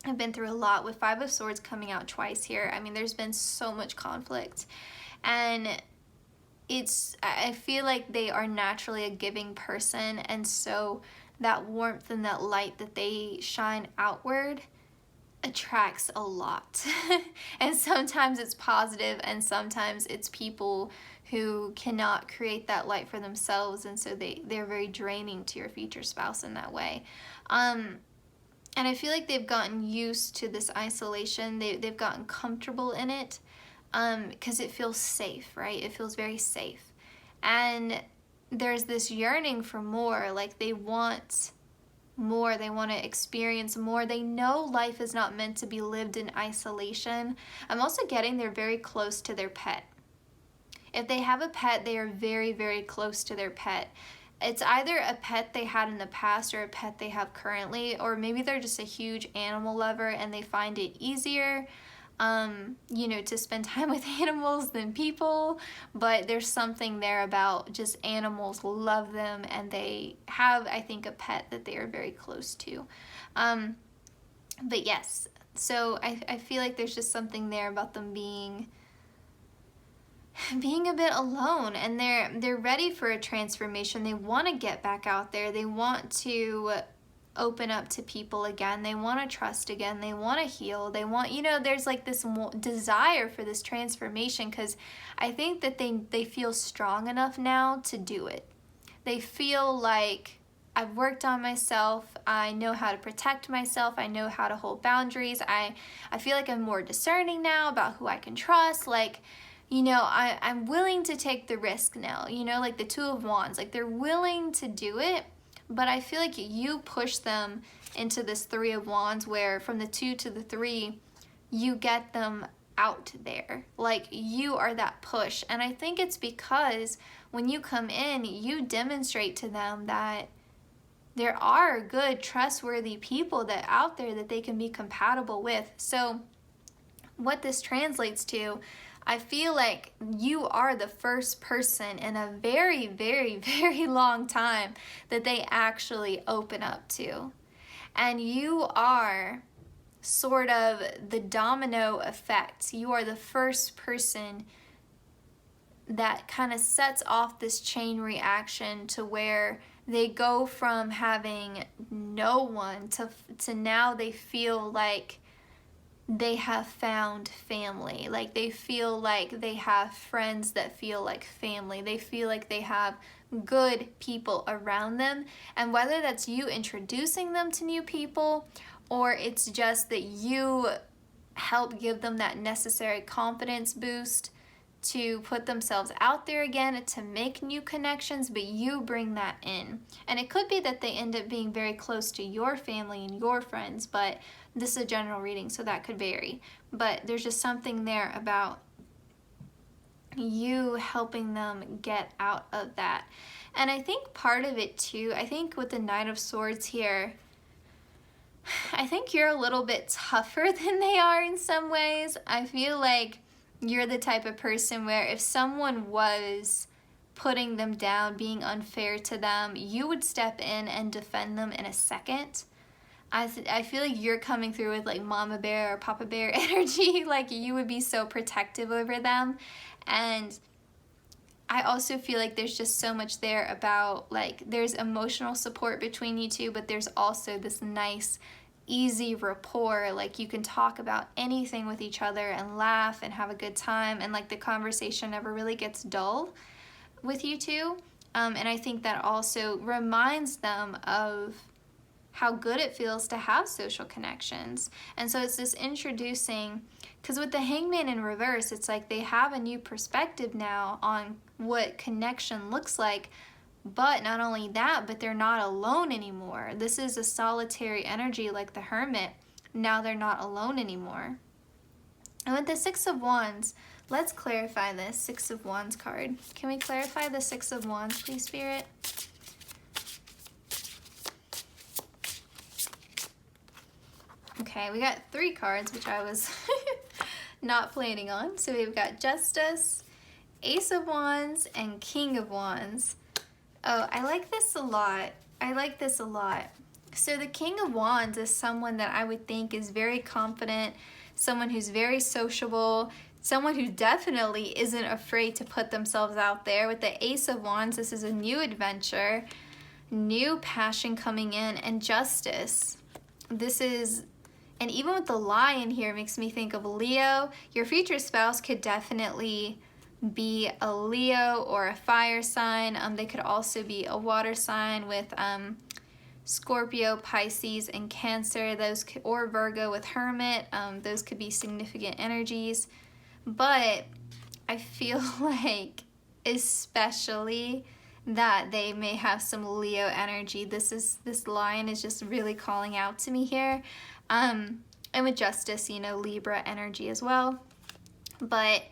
I've been through a lot with Five of Swords coming out twice here. I mean, there's been so much conflict, and I feel like they are naturally a giving person, and so that warmth and that light that they shine outward attracts a lot. And sometimes it's positive, and sometimes it's people who cannot create that light for themselves, and so they're very draining to your future spouse in that way. And I feel like they've gotten used to this isolation. They've gotten comfortable in it, because it feels safe, right? It feels very safe. And there's this yearning for more. Like, they want more. They want to experience more. They know life is not meant to be lived in isolation. I'm also getting they're very close to their pet. If they have a pet, they are very, very close to their pet. It's either a pet they had in the past or a pet they have currently, or maybe they're just a huge animal lover and they find it easier, to spend time with animals than people. But there's something there about just animals love them, and they have, I think, a pet that they are very close to. But yes, so I feel like there's just something there about them being a bit alone, and they're ready for a transformation. They want to get back out there. They want to open up to people again. They want to trust again. They want to heal. They want, there's like this desire for this transformation, because I think that they feel strong enough now to do it. They feel like, I've worked on myself. I know how to protect myself. I know how to hold boundaries. I feel like I'm more discerning now about who I can trust. Like, I'm willing to take the risk now, like the Two of Wands. Like, they're willing to do it, but I feel like you push them into this Three of Wands, where from the 2 to the 3, you get them out there. Like, you are that push. And I think it's because when you come in, you demonstrate to them that there are good, trustworthy people that out there that they can be compatible with. So what this translates to, I feel like you are the first person in a very, very, very long time that they actually open up to. And you are sort of the domino effect. You are the first person that kind of sets off this chain reaction to where they go from having no one to now they feel like they have found family. Like, they feel like they have friends that feel like family. They feel like they have good people around them. And whether that's you introducing them to new people, or it's just that you help give them that necessary confidence boost to put themselves out there again, to make new connections, but you bring that in. And it could be that they end up being very close to your family and your friends, but this is a general reading, so that could vary. But there's just something there about you helping them get out of that. And I think part of it too, I think with the Knight of Swords here, I think you're a little bit tougher than they are in some ways. I feel like you're the type of person where if someone was putting them down, being unfair to them, you would step in and defend them in a second. I feel like you're coming through with like mama bear or papa bear energy. Like, you would be so protective over them. And I also feel like there's just so much there about, like, there's emotional support between you two, but there's also this nice, easy rapport. Like, you can talk about anything with each other and laugh and have a good time, and like the conversation never really gets dull with you two. And I think that also reminds them of how good it feels to have social connections. And so it's this introducing, because with the Hangman in reverse, it's like they have a new perspective now on what connection looks like. But not only that, but they're not alone anymore. This is a solitary energy like the Hermit. Now they're not alone anymore. And with the Six of Wands, let's clarify this Six of Wands card. Can we clarify the Six of Wands, please, Spirit? Okay, we got 3 cards, which I was not planning on. So we've got Justice, Ace of Wands, and King of Wands. Oh, I like this a lot. I like this a lot. So the King of Wands is someone that I would think is very confident, someone who's very sociable, someone who definitely isn't afraid to put themselves out there. With the Ace of Wands, this is a new adventure, new passion coming in, and Justice. This is, and even with the Lion here, makes me think of Leo. Your future spouse could definitely be a Leo or a fire sign. They could also be a water sign with Scorpio, Pisces, and Cancer. Those could, or Virgo with Hermit. Those could be significant energies. But I feel like especially that they may have some Leo energy. This Lion is just really calling out to me here. And with Justice, you know, Libra energy as well. But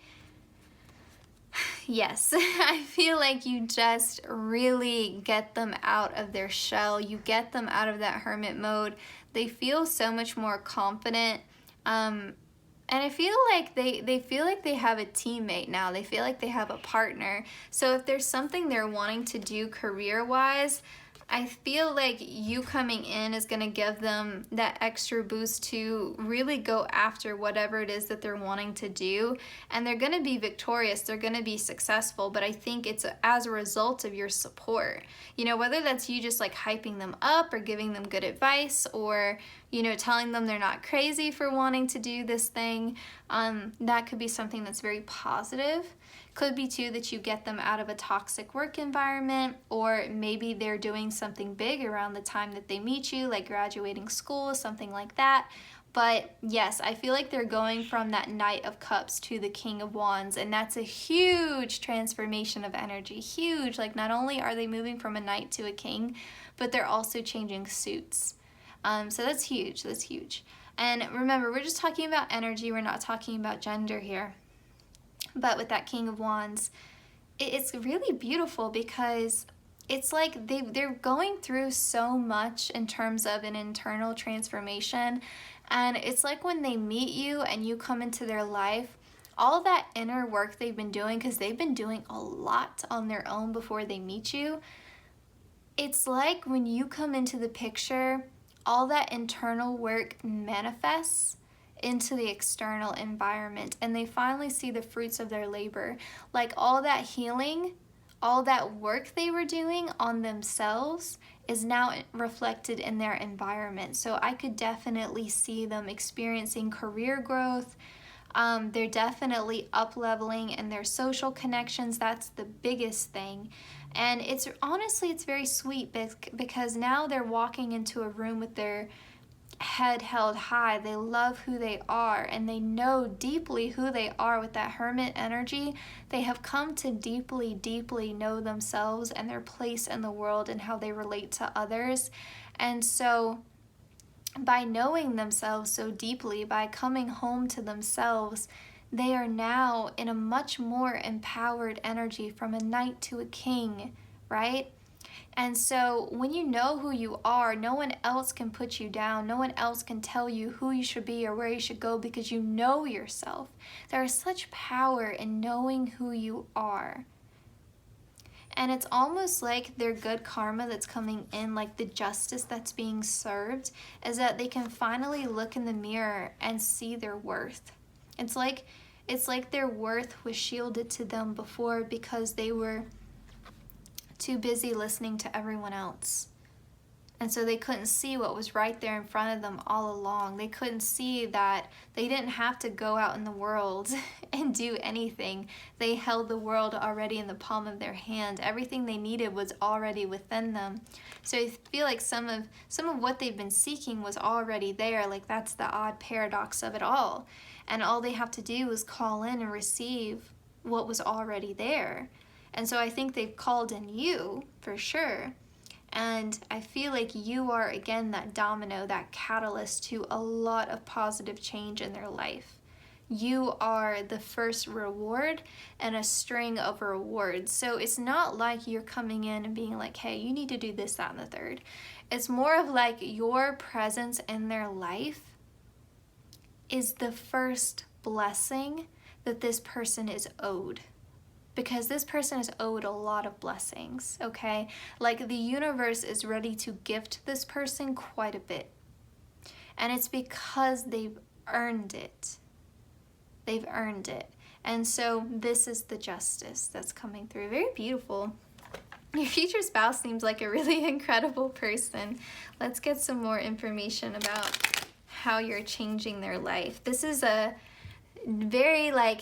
yes, I feel like you just really get them out of their shell. You get them out of that hermit mode. They feel so much more confident. And I feel like they feel like they have a teammate now. They feel like they have a partner. So if there's something they're wanting to do career-wise, I feel like you coming in is going to give them that extra boost to really go after whatever it is that they're wanting to do. And they're going to be victorious. They're going to be successful. But I think it's as a result of your support. You know, whether that's you just like hyping them up or giving them good advice or, you know, telling them they're not crazy for wanting to do this thing. That could be something that's very positive. Could be too that you get them out of a toxic work environment, or maybe they're doing something big around the time that they meet you, like graduating school, something like that. But yes, I feel like they're going from that Knight of Cups to the King of Wands, and that's a huge transformation of energy. Huge. Like, not only are they moving from a knight to a king, but they're also changing suits. So that's huge. That's huge. And remember, we're just talking about energy. We're not talking about gender here. But with that King of Wands, it's really beautiful because it's like they're going through so much in terms of an internal transformation. And it's like when they meet you and you come into their life, all that inner work they've been doing, because they've been doing a lot on their own before they meet you. It's like when you come into the picture, all that internal work manifests into the external environment, and they finally see the fruits of their labor. Like all that healing, all that work they were doing on themselves is now reflected in their environment. So I could definitely see them experiencing career growth. They're definitely up-leveling in their social connections. That's the biggest thing. And it's honestly, it's very sweet because now they're walking into a room with their head held high. They love who they are, and they know deeply who they are. With that hermit energy, they have come to deeply, deeply know themselves and their place in the world and how they relate to others. And so by knowing themselves so deeply, by coming home to themselves, they are now in a much more empowered energy, from a knight to a king, right? And so when you know who you are, no one else can put you down. No one else can tell you who you should be or where you should go, because you know yourself. There is such power in knowing who you are. And it's almost like their good karma that's coming in, like the justice that's being served, is that they can finally look in the mirror and see their worth. It's like their worth was shielded to them before because they were too busy listening to everyone else. And so they couldn't see what was right there in front of them all along. They couldn't see that they didn't have to go out in the world and do anything. They held the world already in the palm of their hand. Everything they needed was already within them. So I feel like some of what they've been seeking was already there. Like, that's the odd paradox of it all. And all they have to do is call in and receive what was already there. And so I think they've called in you, for sure. And I feel like you are, again, that domino, that catalyst to a lot of positive change in their life. You are the first reward in a string of rewards. So it's not like you're coming in and being like, hey, you need to do this, that, and the third. It's more of like your presence in their life is the first blessing that this person is owed. Because this person is owed a lot of blessings, okay? Like the universe is ready to gift this person quite a bit. And it's because they've earned it. They've earned it. And so this is the justice that's coming through. Very beautiful. Your future spouse seems like a really incredible person. Let's get some more information about how you're changing their life. This is a very like,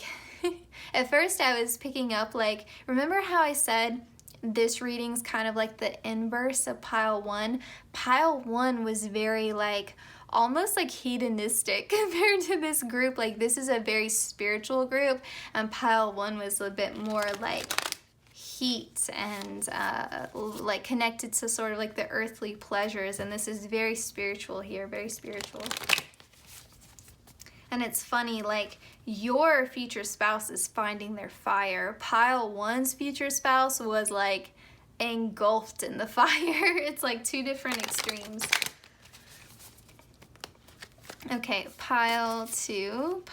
at first I was picking up like, remember how I said this reading's kind of like the inverse of pile one? Pile one was very like, almost like hedonistic compared to this group. Like this is a very spiritual group, and pile one was a bit more like heat and like connected to sort of like the earthly pleasures, and this is very spiritual here, very spiritual. And it's funny, like your future spouse is finding their fire. Pile one's future spouse was like engulfed in the fire. It's like two different extremes. Okay, pile two.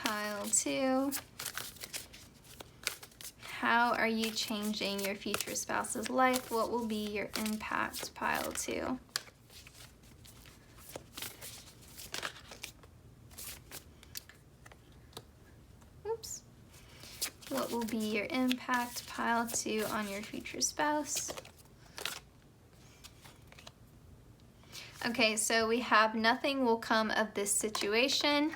How are you changing your future spouse's life? What will be your impact, pile two? Oops. What will be your impact, pile two, on your future spouse? Okay, so we have nothing will come of this situation,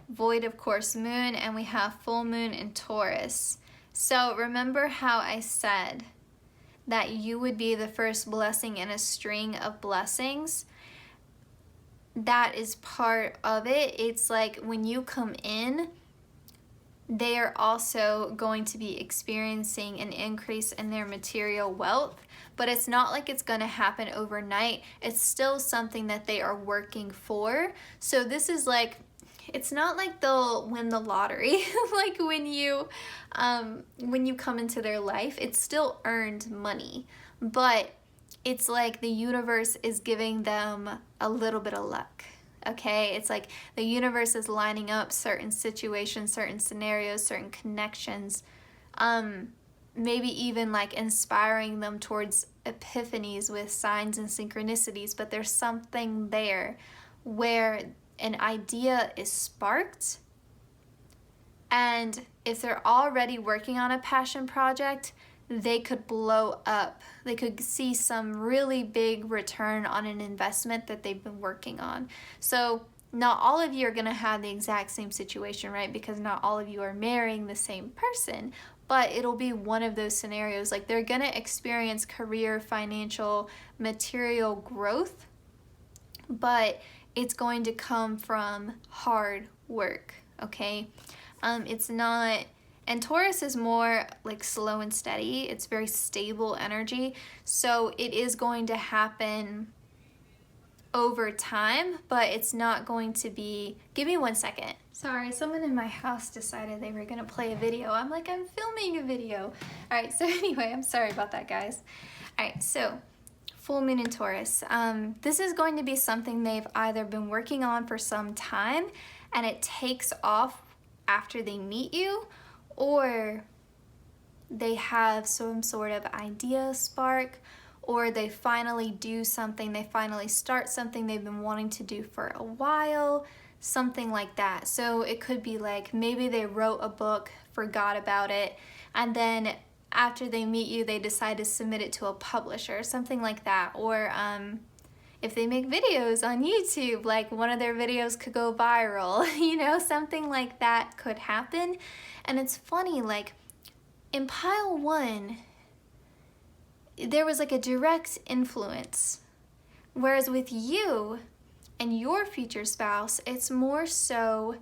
void of course moon, and we have full moon in Taurus. So remember how I said that you would be the first blessing in a string of blessings? That is part of it. It's like when you come in, they are also going to be experiencing an increase in their material wealth, but it's not like it's going to happen overnight. It's still something that they are working for. So this is like, it's not like they'll win the lottery like when you come into their life. It's still earned money, but it's like the universe is giving them a little bit of luck. Okay, it's like the universe is lining up certain situations, certain scenarios, certain connections, maybe even like inspiring them towards epiphanies with signs and synchronicities, but there's something there where an idea is sparked, and if they're already working on a passion project, they could blow up. They could see some really big return on an investment that they've been working on. So not all of you are going to have the exact same situation, right? Because not all of you are marrying the same person, but it'll be one of those scenarios. Like they're going to experience career, financial, material growth, but it's going to come from hard work, okay? It's not... And Taurus is more like slow and steady. It's very stable energy. So it is going to happen over time, but it's not going to be... Give me 1 second. Sorry, someone in my house decided they were going to play a video. I'm like, I'm filming a video. All right, so anyway, I'm sorry about that, guys. All right, so full moon in Taurus. This is going to be something they've either been working on for some time and it takes off after they meet you, or they have some sort of idea spark, or they finally do something, they finally start something they've been wanting to do for a while, something like that. So it could be like maybe they wrote a book, forgot about it, and then after they meet you, they decide to submit it to a publisher, something like that. Or if they make videos on YouTube, like one of their videos could go viral, you know, something like that could happen. And it's funny, like in pile one, there was like a direct influence. Whereas with you and your future spouse, it's more so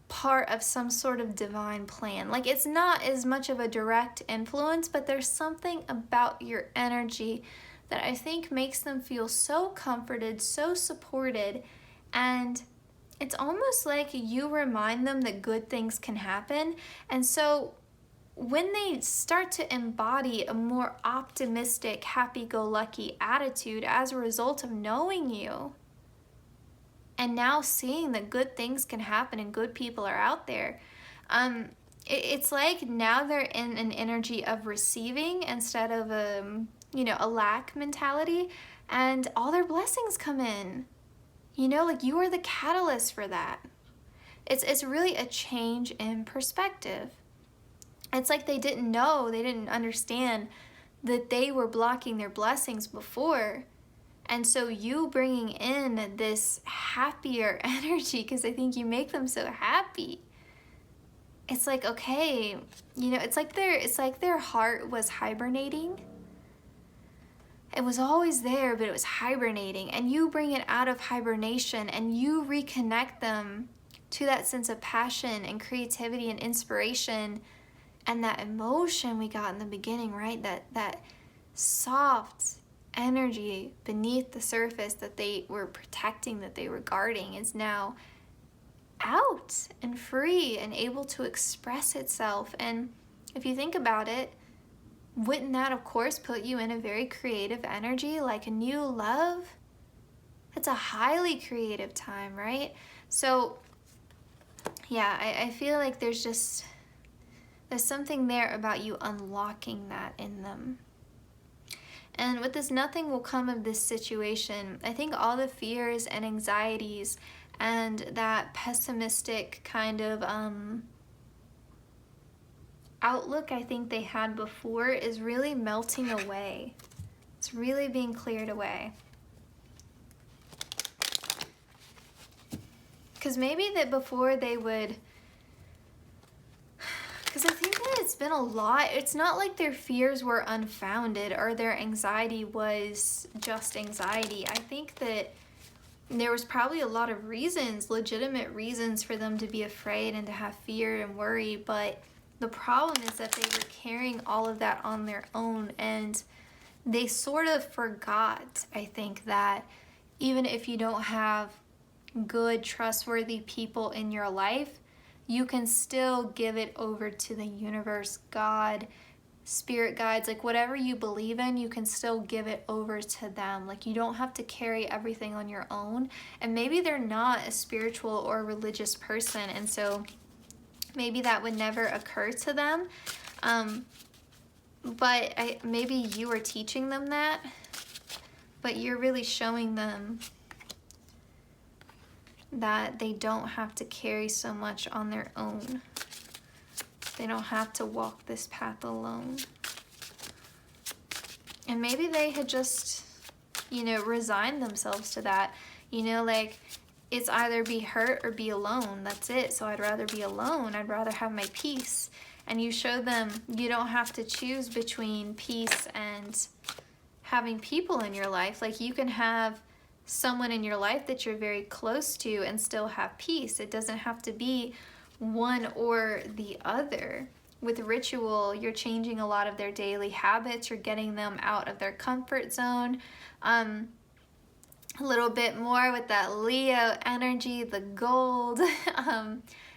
part of some sort of divine plan. Like it's not as much of a direct influence, but there's something about your energy that I think makes them feel so comforted, so supported, and it's almost like you remind them that good things can happen. And so when they start to embody a more optimistic, happy-go-lucky attitude as a result of knowing you, and now seeing that good things can happen and good people are out there. It's like now they're in an energy of receiving instead of a lack mentality, and all their blessings come in. Like you are the catalyst for that. It's really a change in perspective. It's like they didn't understand that they were blocking their blessings before. And so you bringing in this happier energy, because I think you make them so happy. It's like, okay, it's like their heart was hibernating. It was always there, but it was hibernating. And you bring it out of hibernation and you reconnect them to that sense of passion and creativity and inspiration and that emotion we got in the beginning, right? That soft energy beneath the surface that they were protecting, that they were guarding, is now out and free and able to express itself. And if you think about it, wouldn't that of course put you in a very creative energy, like a new love? It's a highly creative time, right? So yeah, I feel like there's something there about you unlocking that in them. And with this nothing will come of this situation, I think all the fears and anxieties and that pessimistic kind of outlook I think they had before is really melting away. It's really being cleared away. Because maybe that before they would, because I think that it's been a lot. It's not like their fears were unfounded or their anxiety was just anxiety. I think that there was probably a lot of reasons, legitimate reasons for them to be afraid and to have fear and worry, but the problem is that they were carrying all of that on their own, and they sort of forgot, I think, that even if you don't have good, trustworthy people in your life, you can still give it over to the universe, God, spirit guides, like whatever you believe in, you can still give it over to them. Like you don't have to carry everything on your own. And maybe they're not a spiritual or religious person, and so maybe that would never occur to them. But maybe you are teaching them that, but you're really showing them that they don't have to carry so much on their own. They don't have to walk this path alone. And maybe they had just, resigned themselves to that. Like it's either be hurt or be alone. That's it. So I'd rather be alone. I'd rather have my peace. And you show them you don't have to choose between peace and having people in your life. Like you can have someone in your life that you're very close to and still have peace. It doesn't have to be one or the other. With ritual, you're changing a lot of their daily habits. You're getting them out of their comfort zone. A little bit more with that Leo energy, the gold.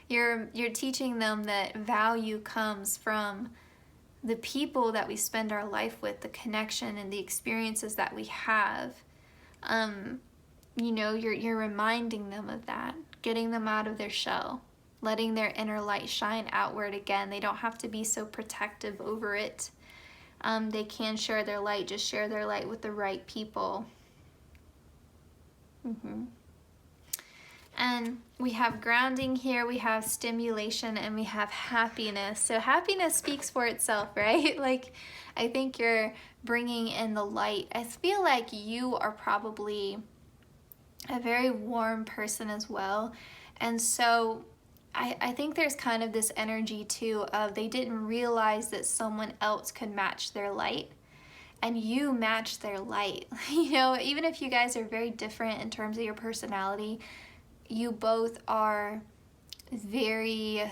You're teaching them that value comes from the people that we spend our life with, the connection and the experiences that we have. You're reminding them of that, getting them out of their shell, letting their inner light shine outward again. They don't have to be so protective over it. They can share their light, just share their light with the right people. And we have grounding here, we have stimulation, and we have happiness. So happiness speaks for itself, right? Like, I think you're bringing in the light. I feel like you are probably a very warm person as well. And so I think there's kind of this energy too of they didn't realize that someone else could match their light. And you match their light. Even if you guys are very different in terms of your personality, you both are very,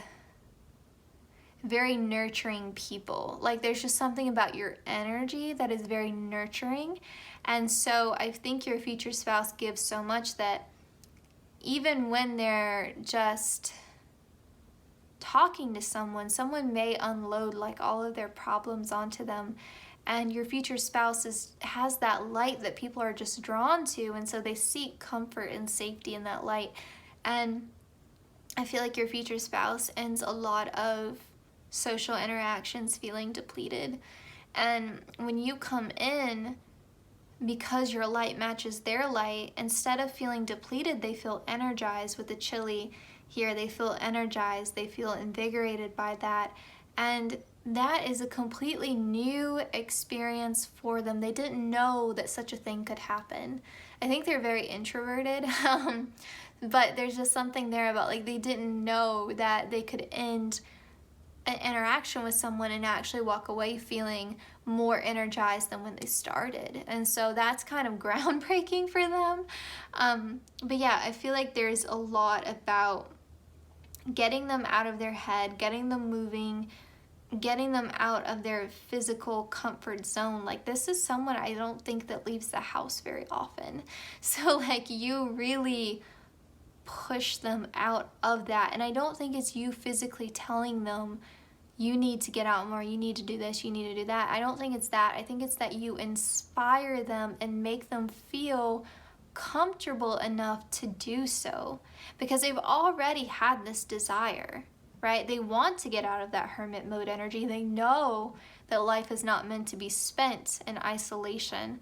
very nurturing people. Like there's just something about your energy that is very nurturing. And so I think your future spouse gives so much that even when they're just talking to someone may unload like all of their problems onto them. and your future spouse has that light that people are just drawn to, and so they seek comfort and safety in that light. And I feel like your future spouse ends a lot of social interactions feeling depleted. And when you come in, because your light matches their light, instead of feeling depleted, they feel energized with the chili here. They feel energized, they feel invigorated by that. And that is a completely new experience for them. They didn't know that such a thing could happen. I think they're very introverted, but there's just something there about, like, they didn't know that they could end an interaction with someone and actually walk away feeling more energized than when they started. And so that's kind of groundbreaking for them. But yeah, I feel like there's a lot about getting them out of their head, getting them moving, getting them out of their physical comfort zone. Like, this is someone I don't think that leaves the house very often. So like, you really push them out of that. And I don't think it's you physically telling them, you need to get out more, you need to do this, you need to do that. I don't think it's that. I think it's that you inspire them and make them feel comfortable enough to do so, because they've already had this desire, right? They want to get out of that hermit mode energy. They know that life is not meant to be spent in isolation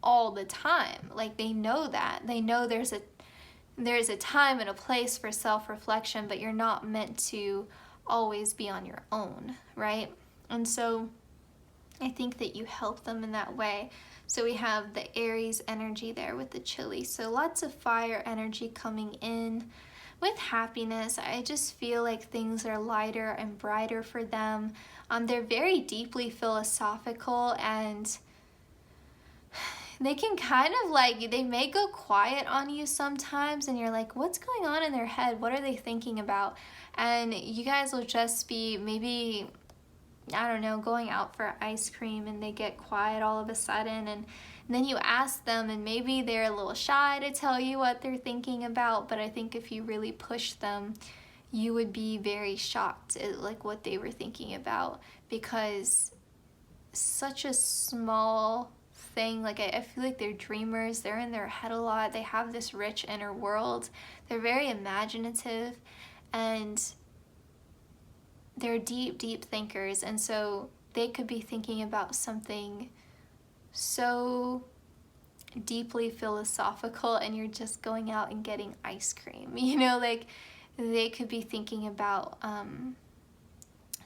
all the time. Like, they know that. They know there's a time and a place for self-reflection, but you're not meant to always be on your own, right? And so I think that you help them in that way. So we have the Aries energy there with the chili. So lots of fire energy coming in with happiness. I just feel like things are lighter and brighter for them. They're very deeply philosophical, and they can kind of, like, they may go quiet on you sometimes, and you're like, what's going on in their head? What are they thinking about? And you guys will just be maybe, I don't know, going out for ice cream, and they get quiet all of a sudden, and then you ask them, and maybe they're a little shy to tell you what they're thinking about, but I think if you really push them, you would be very shocked at, like, what they were thinking about, because such a small thing, like, I feel like they're dreamers, they're in their head a lot, they have this rich inner world, they're very imaginative, and they're deep thinkers, and so they could be thinking about something so deeply philosophical, and you're just going out and getting ice cream, you know, like, they could be thinking about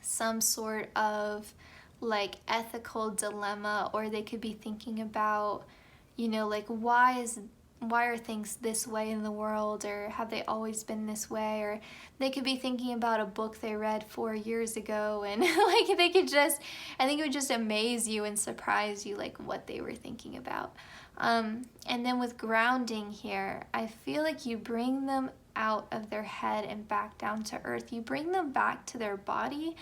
some sort of, like, ethical dilemma, or they could be thinking about, you know, like, why are things this way in the world, or have they always been this way? Or they could be thinking about a book they read 4 years ago, and like, they could just, I think it would just amaze you and surprise you, like, what they were thinking about. And then with grounding here, I feel like you bring them out of their head and back down to earth. You bring them back to their body.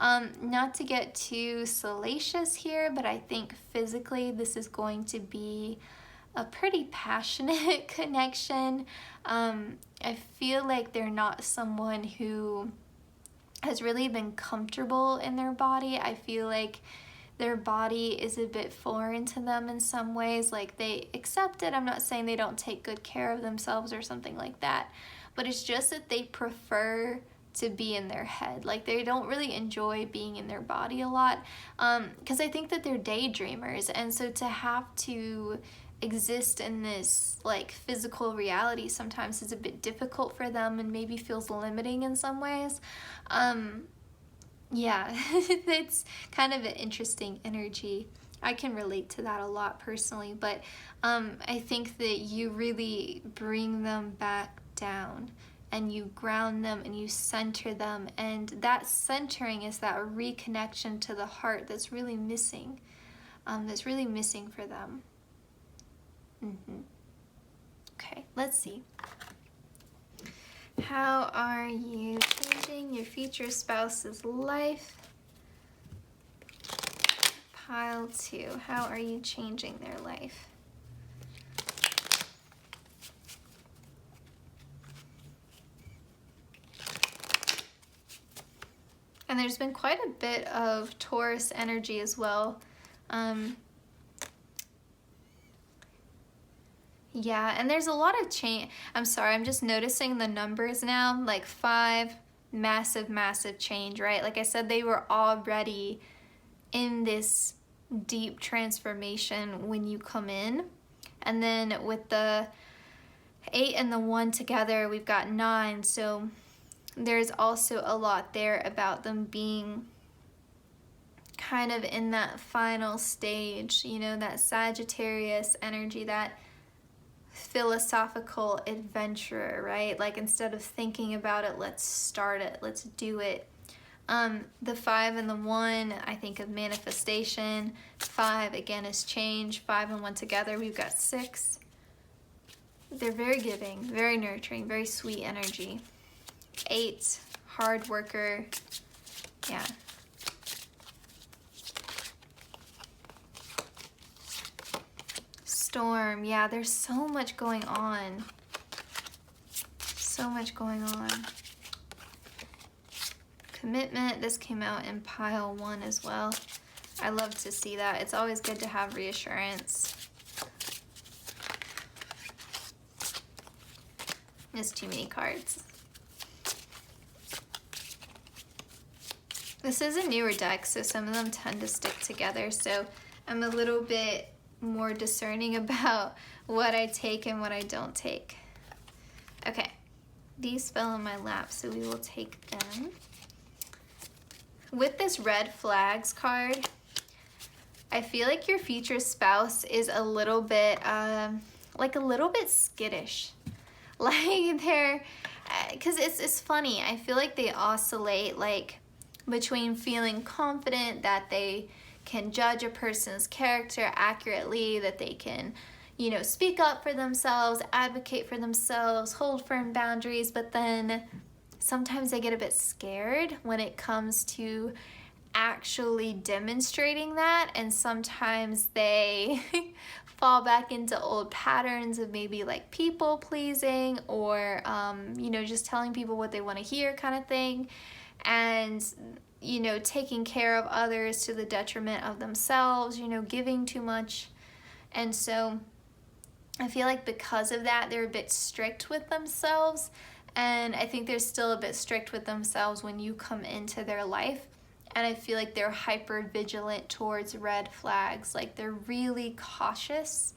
Not to get too salacious here, but I think physically this is going to be a pretty passionate connection. I feel like they're not someone who has really been comfortable in their body. I feel like their body is a bit foreign to them in some ways. Like, they accept it. I'm not saying they don't take good care of themselves or something like that, but it's just that they prefer to be in their head. Like, they don't really enjoy being in their body a lot, because I think that they're daydreamers, and so to have to exist in this, like, physical reality sometimes is a bit difficult for them, and maybe feels limiting in some ways. Yeah, it's kind of an interesting energy. I can relate to that a lot personally, but I think that you really bring them back down, and you ground them, and you center them, and that centering is that reconnection to the heart that's really missing, for them. Okay, let's see. How are you changing your future spouse's life? Pile 2. How are you changing their life? And there's been quite a bit of Taurus energy as well Yeah, and there's a lot of change. I'm sorry, I'm just noticing the numbers now, like 5, massive, massive change, right? Like I said, they were already in this deep transformation when you come in. And then with the 8 and the 1 together, we've got 9. So there's also a lot there about them being kind of in that final stage, you know, that Sagittarius energy, that philosophical adventurer, right? Like instead of thinking about it, let's start it, let's do it. The 5 and the 1, I think of manifestation. 5 again is change. 5 and 1 together, we've got 6. They're very giving, very nurturing, very sweet energy. 8, hard worker. Yeah. Storm. Yeah, there's so much going on. So much going on. Commitment. This came out in pile 1 as well. I love to see that. It's always good to have reassurance. There's too many cards. This is a newer deck, so some of them tend to stick together, so I'm a little bit more discerning about what I take and what I don't take. Okay, these fell in my lap, so we will take them. With this red flags card, I feel like your future spouse is a little bit, like a little bit skittish. Like they're, because it's funny, I feel like they oscillate like between feeling confident that they can judge a person's character accurately, that they can, you know, speak up for themselves, advocate for themselves, hold firm boundaries, but then sometimes they get a bit scared when it comes to actually demonstrating that, and sometimes they fall back into old patterns of maybe like people pleasing or you know, just telling people what they want to hear kind of thing, and you know, taking care of others to the detriment of themselves, you know, giving too much. And so I feel like because of that, they're a bit strict with themselves, and I think they're still a bit strict with themselves when you come into their life. And I feel like they're hyper vigilant towards red flags. Like they're really cautious,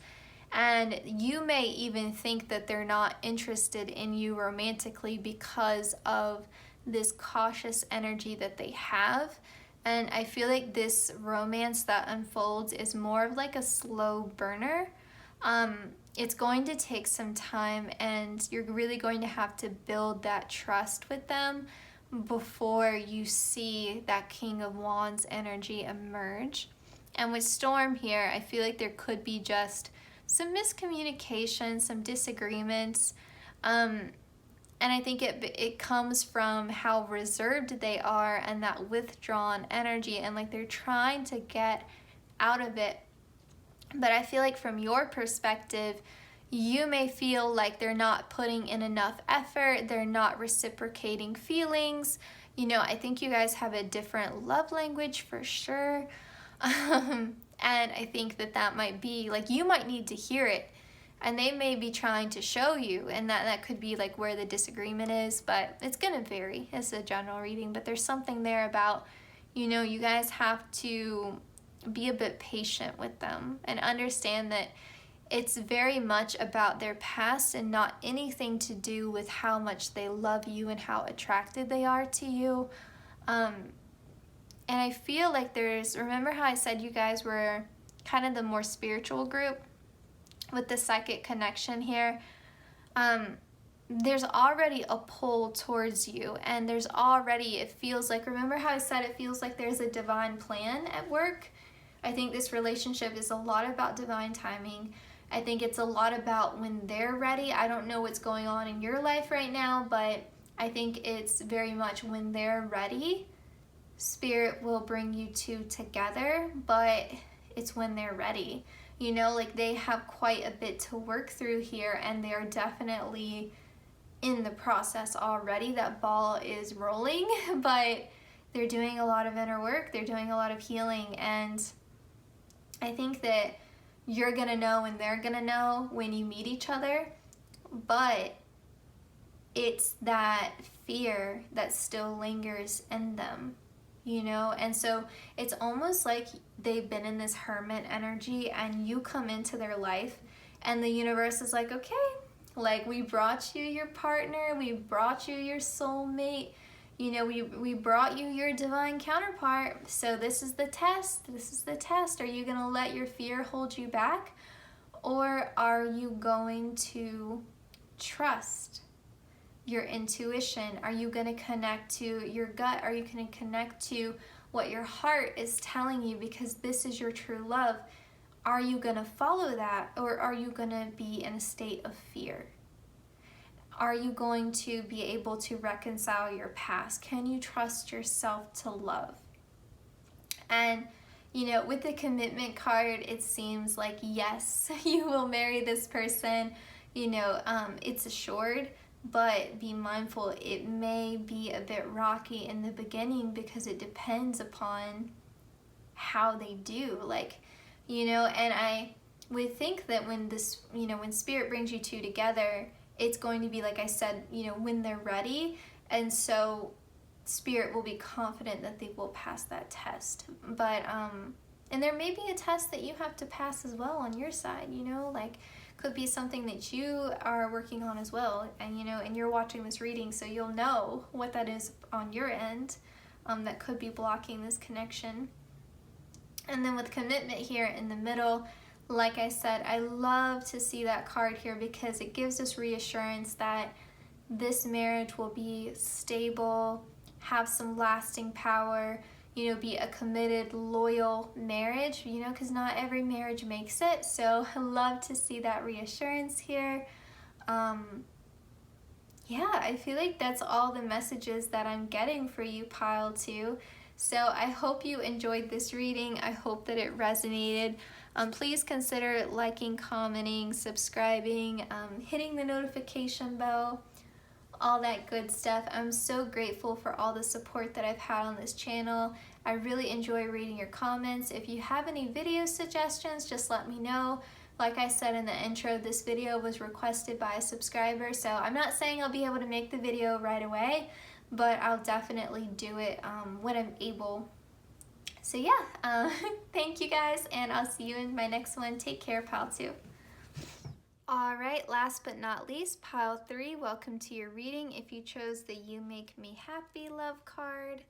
and you may even think that they're not interested in you romantically because of this cautious energy that they have. And I feel like this romance that unfolds is more of like a slow burner. It's going to take some time, and you're really going to have to build that trust with them before you see that King of Wands energy emerge. And with Storm here, I feel like there could be just some miscommunication, some disagreements, and I think it comes from how reserved they are and that withdrawn energy, and like they're trying to get out of it. But I feel like from your perspective, you may feel like they're not putting in enough effort, they're not reciprocating feelings. You know, I think you guys have a different love language for sure. And I think that might be, like, you might need to hear it, and they may be trying to show you, and that could be like where the disagreement is, but it's gonna vary. It's a general reading, but there's something there about, you know, you guys have to be a bit patient with them and understand that it's very much about their past and not anything to do with how much they love you and how attracted they are to you. And I feel like remember how I said you guys were kind of the more spiritual group with the psychic connection here? There's already a pull towards you, and there's already, it feels like, remember how I said it feels like there's a divine plan at work? I think this relationship is a lot about divine timing. I think it's a lot about when they're ready. I don't know what's going on in your life right now, but I think it's very much when they're ready, Spirit will bring you two together, but it's when they're ready. You know, like they have quite a bit to work through here, and they're definitely in the process already. That ball is rolling, but they're doing a lot of inner work. They're doing a lot of healing, and I think that you're gonna know and they're gonna know when you meet each other, but it's that fear that still lingers in them, you know? And so it's almost like they've been in this hermit energy and you come into their life and the universe is like, okay, like we brought you your partner, we brought you your soulmate, you know, we brought you your divine counterpart. So this is the test. This is the test. Are you going to let your fear hold you back? Or are you going to trust your intuition? Are you going to connect to your gut? Are you going to connect to what your heart is telling you because this is your true love? Are you going to follow that, or are you going to be in a state of fear? Are you going to be able to reconcile your past? Can you trust yourself to love? And you know, with the commitment card, it seems like yes, you will marry this person. You know, it's assured, but be mindful, it may be a bit rocky in the beginning because it depends upon how they do. Like, you know, and I would think that when this, you know, when spirit brings you two together, it's going to be, like I said, you know, when they're ready. And so spirit will be confident that they will pass that test. But, and there may be a test that you have to pass as well on your side, you know, like could be something that you are working on as well. And, you know, and you're watching this reading, so you'll know what that is on your end, that could be blocking this connection. And then with commitment here in the middle, like I said, I love to see that card here because it gives us reassurance that this marriage will be stable, have some lasting power, you know, be a committed, loyal marriage, you know, because not every marriage makes it. So I love to see that reassurance here. Yeah, I feel like that's all the messages that I'm getting for you, Pile 2. So I hope you enjoyed this reading. I hope that it resonated. Please consider liking, commenting, subscribing, hitting the notification bell, all that good stuff. I'm so grateful for all the support that I've had on this channel. I really enjoy reading your comments. If you have any video suggestions, just let me know. Like I said in the intro, this video was requested by a subscriber, so I'm not saying I'll be able to make the video right away, but I'll definitely do it when I'm able. So yeah, thank you guys, and I'll see you in my next one. Take care, Pile 2. Alright, last but not least, Pile 3, welcome to your reading. If you chose the You Make Me Happy love card.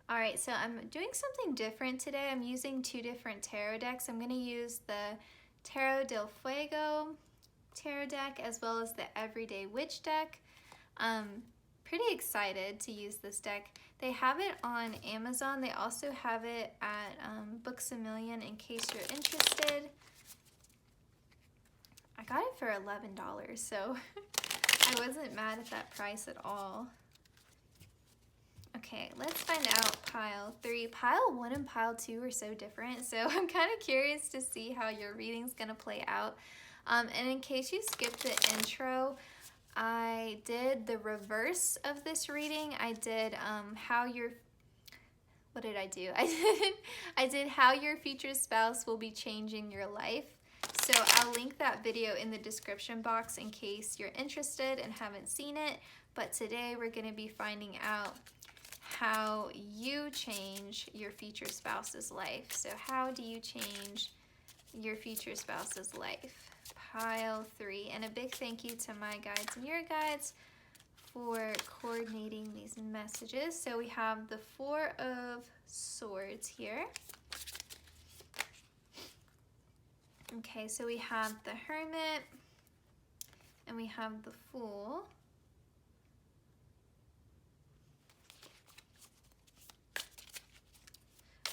Alright, so I'm doing something different today. I'm using two different tarot decks. I'm going to use the Tarot del Fuego tarot deck as well as the Everyday Witch deck. Pretty excited to use this deck. They have it on Amazon. They also have it at Books A Million in case you're interested. I got it for $11, so I wasn't mad at that price at all. Okay, let's find out Pile 3. Pile 1 and Pile 2 are so different, so I'm kind of curious to see how your reading's going to play out. And in case you skipped the intro, I did the reverse of this reading. I did what did I do? I did how your future spouse will be changing your life. So I'll link that video in the description box in case you're interested and haven't seen it. But today we're going to be finding out how you change your future spouse's life. So how do you change your future spouse's life? Pile 3. And a big thank you to my guides and your guides for coordinating these messages. So we have the 4 of Swords here. Okay, so we have the Hermit and we have the Fool.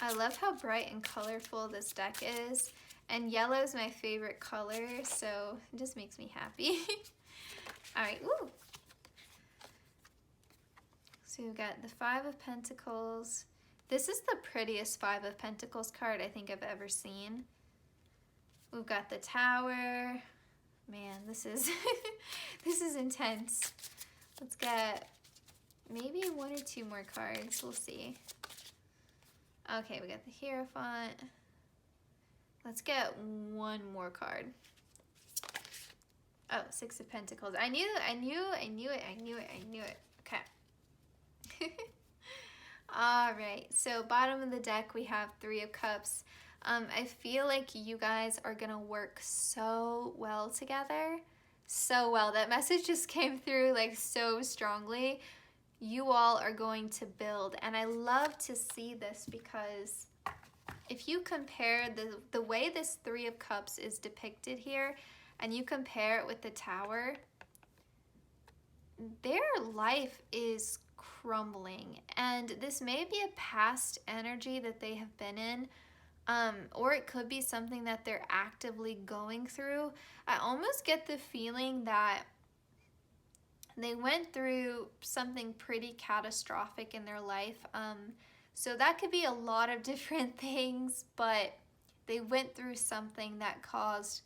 I love how bright and colorful this deck is, and yellow is my favorite color, so it just makes me happy. All right, ooh. So we've got the 5 of Pentacles. This is the prettiest 5 of Pentacles card I think I've ever seen. We've got the Tower. Man, this is this is intense. Let's get maybe 1 or 2 more cards. We'll see. Okay, we got the Hierophant, Let's get one more card. Oh, Six of Pentacles. I knew it. Okay. All right, so bottom of the deck, we have Three of Cups. I feel like you guys are gonna work so well together. So well. That message just came through like so strongly. You all are going to build, and I love to see this because if you compare the way this Three of Cups is depicted here, and you compare it with the Tower, their life is crumbling, and this may be a past energy that they have been in, or it could be something that they're actively going through. I almost get the feeling that they went through something pretty catastrophic in their life. So that could be a lot of different things, but they went through something that caused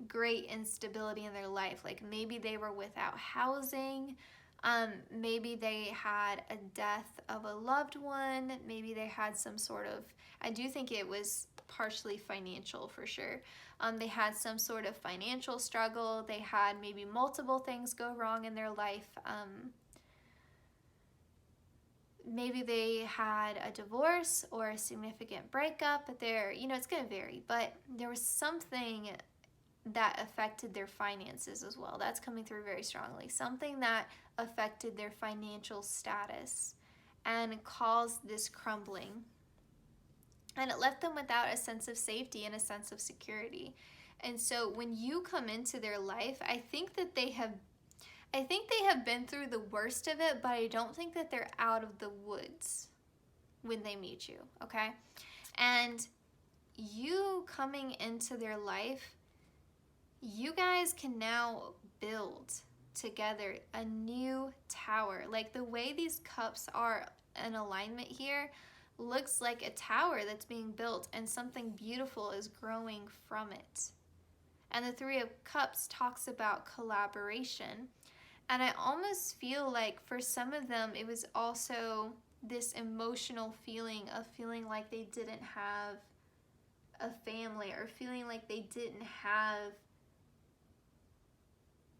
great instability in their life. Like maybe they were without housing, maybe they had a death of a loved one, maybe they had some sort of, I do think it was partially financial for sure. They had some sort of financial struggle, they had maybe multiple things go wrong in their life. Maybe they had a divorce or a significant breakup, but it's going to vary, but there was something that affected their finances as well. That's coming through very strongly. Something that affected their financial status and caused this crumbling. And it left them without a sense of safety and a sense of security. And so when you come into their life, I think they have been through the worst of it, but I don't think that they're out of the woods when they meet you, okay? And you coming into their life, you guys can now build together a new tower. Like the way these cups are in alignment here looks like a tower that's being built and something beautiful is growing from it. And the Three of Cups talks about collaboration. And I almost feel like for some of them, it was also this emotional feeling of feeling like they didn't have a family or feeling like they didn't have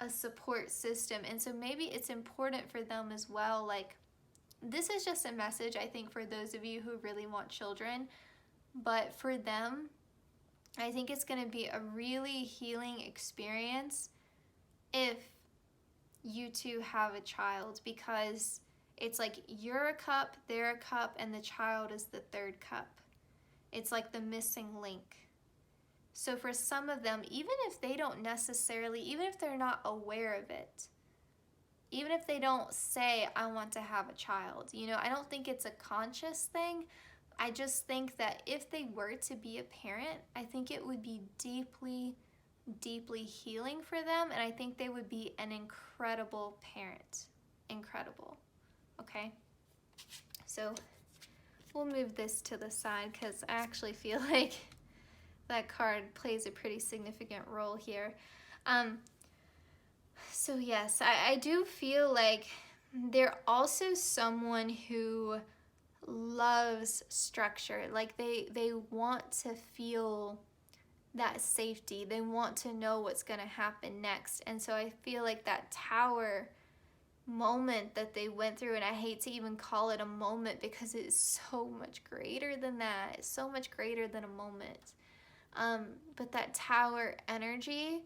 a support system. And so maybe it's important for them as well. Like, this is just a message, I think, for those of you who really want children. But for them, I think it's going to be a really healing experience if you two have a child, because it's like you're a cup, they're a cup, and the child is the third cup. It's like the missing link. So for some of them, even if they don't necessarily, even if they're not aware of it, even if they don't say, I want to have a child, I don't think it's a conscious thing. I just think that if they were to be a parent, I think it would be deeply, deeply healing for them, and I think they would be an incredible parent. Incredible. Okay? So we'll move this to the side because I actually feel like that card plays a pretty significant role here. So yes, I do feel like they're also someone who loves structure. Like they want to feel that safety. They want to know what's going to happen next. And so I feel like that tower moment that they went through, and I hate to even call it a moment because it is so much greater than that. It's so much greater than a moment. But that tower energy,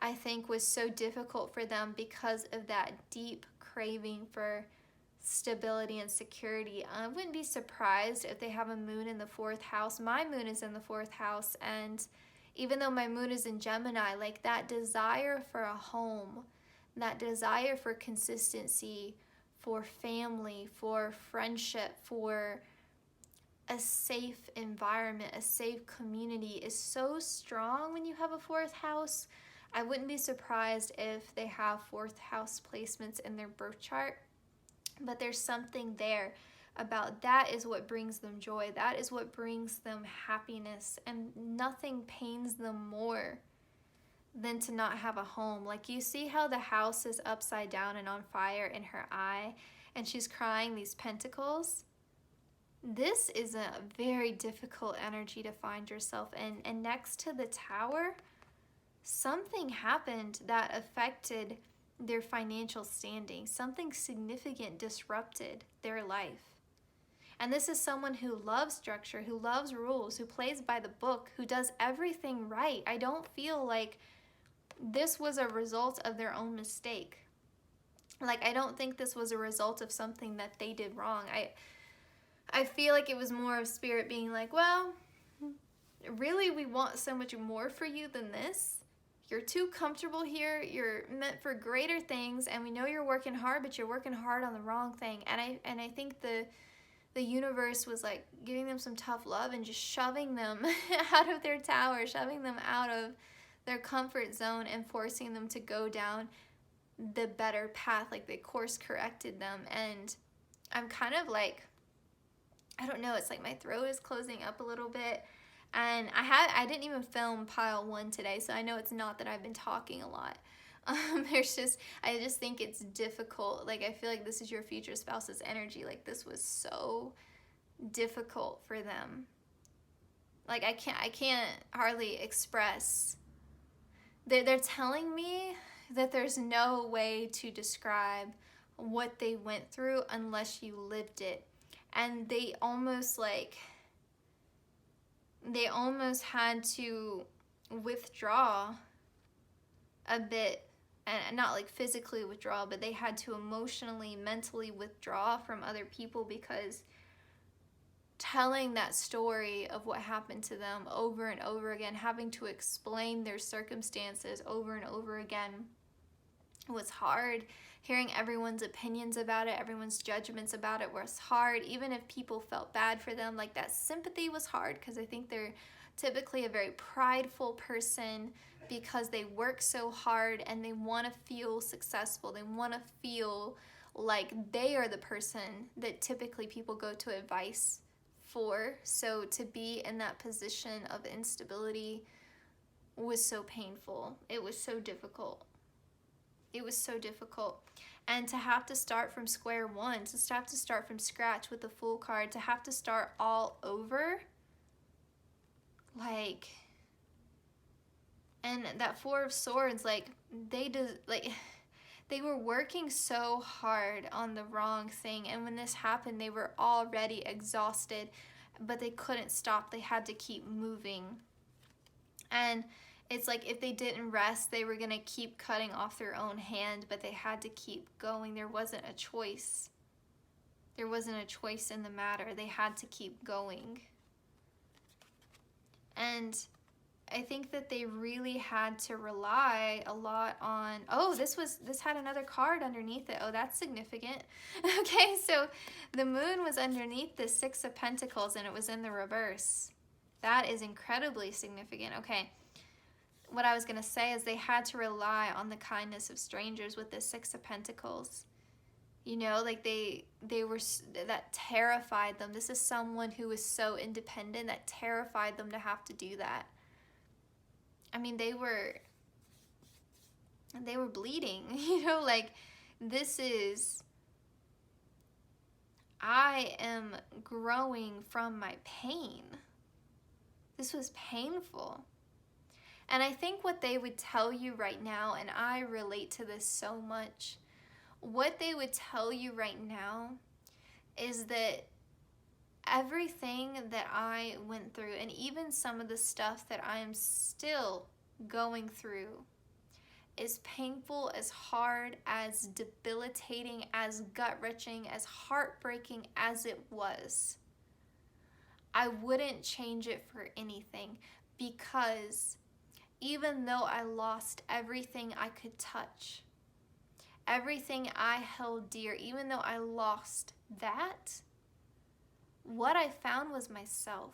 I think, was so difficult for them because of that deep craving for stability and security. I wouldn't be surprised if they have a moon in the 4th house. My moon is in the 4th house, and even though my moon is in Gemini, like that desire for a home, that desire for consistency, for family, for friendship, for a safe environment, a safe community is so strong when you have a 4th house. I wouldn't be surprised if they have 4th house placements in their birth chart, but there's something there about that is what brings them joy. That is what brings them happiness, and nothing pains them more than to not have a home. Like, you see how the house is upside down and on fire in her eye, and she's crying these pentacles? This is a very difficult energy to find yourself in. And next to the Tower, something happened that affected their financial standing. Something significant disrupted their life. And this is someone who loves structure, who loves rules, who plays by the book, who does everything right. I don't feel like this was a result of their own mistake. Like, I don't think this was a result of something that they did wrong. I feel like it was more of Spirit being like, well, really, we want so much more for you than this. You're too comfortable here. You're meant for greater things, and we know you're working hard, but you're working hard on the wrong thing. And I think the universe was like giving them some tough love and just shoving them out of their tower, shoving them out of their comfort zone and forcing them to go down the better path. Like, they course corrected them. And I'm kind of like, I don't know, it's like my throat is closing up a little bit. And I didn't even film pile 1 today, so I know it's not that I've been talking a lot. I just think it's difficult. Like, I feel like this is your future spouse's energy. Like, this was so difficult for them. Like, I can't hardly express. They're telling me that there's no way to describe what they went through unless you lived it. And they almost had to withdraw a bit, and not like physically withdraw, but they had to emotionally, mentally withdraw from other people, because telling that story of what happened to them over and over again, having to explain their circumstances over and over again, was hard. Hearing everyone's opinions about it, everyone's judgments about it was hard. Even if people felt bad for them, like, that sympathy was hard, because I think they're typically a very prideful person, because they work so hard and they want to feel successful. They want to feel like they are the person that typically people go to advice for. So to be in that position of instability was so painful. It was so difficult. It was so difficult. And to have to start from square one, to have to start from scratch with the Fool card, to have to start all over, like, and that Four of Swords, like, they were working so hard on the wrong thing, and when this happened, they were already exhausted, but they couldn't stop. They had to keep moving. And it's like, if they didn't rest, they were going to keep cutting off their own hand, but they had to keep going. There wasn't a choice. There wasn't a choice in the matter. They had to keep going. And I think that they really had to rely a lot on, oh, this had another card underneath it. Oh, that's significant. Okay, so the Moon was underneath the Six of Pentacles, and it was in the reverse. That is incredibly significant. Okay. What I was going to say is they had to rely on the kindness of strangers with the Six of Pentacles. You know, like, they were, that terrified them. This is someone who was so independent that terrified them to have to do that. I mean, they were bleeding, you know, like, I am growing from my pain. This was painful. And I think what they would tell you right now, and I relate to this so much, what they would tell you right now is that everything that I went through, and even some of the stuff that I am still going through, as painful, as hard, as debilitating, as gut-wrenching, as heartbreaking as it was, I wouldn't change it for anything, because even though I lost everything I could touch, everything I held dear, even though I lost that, what I found was myself.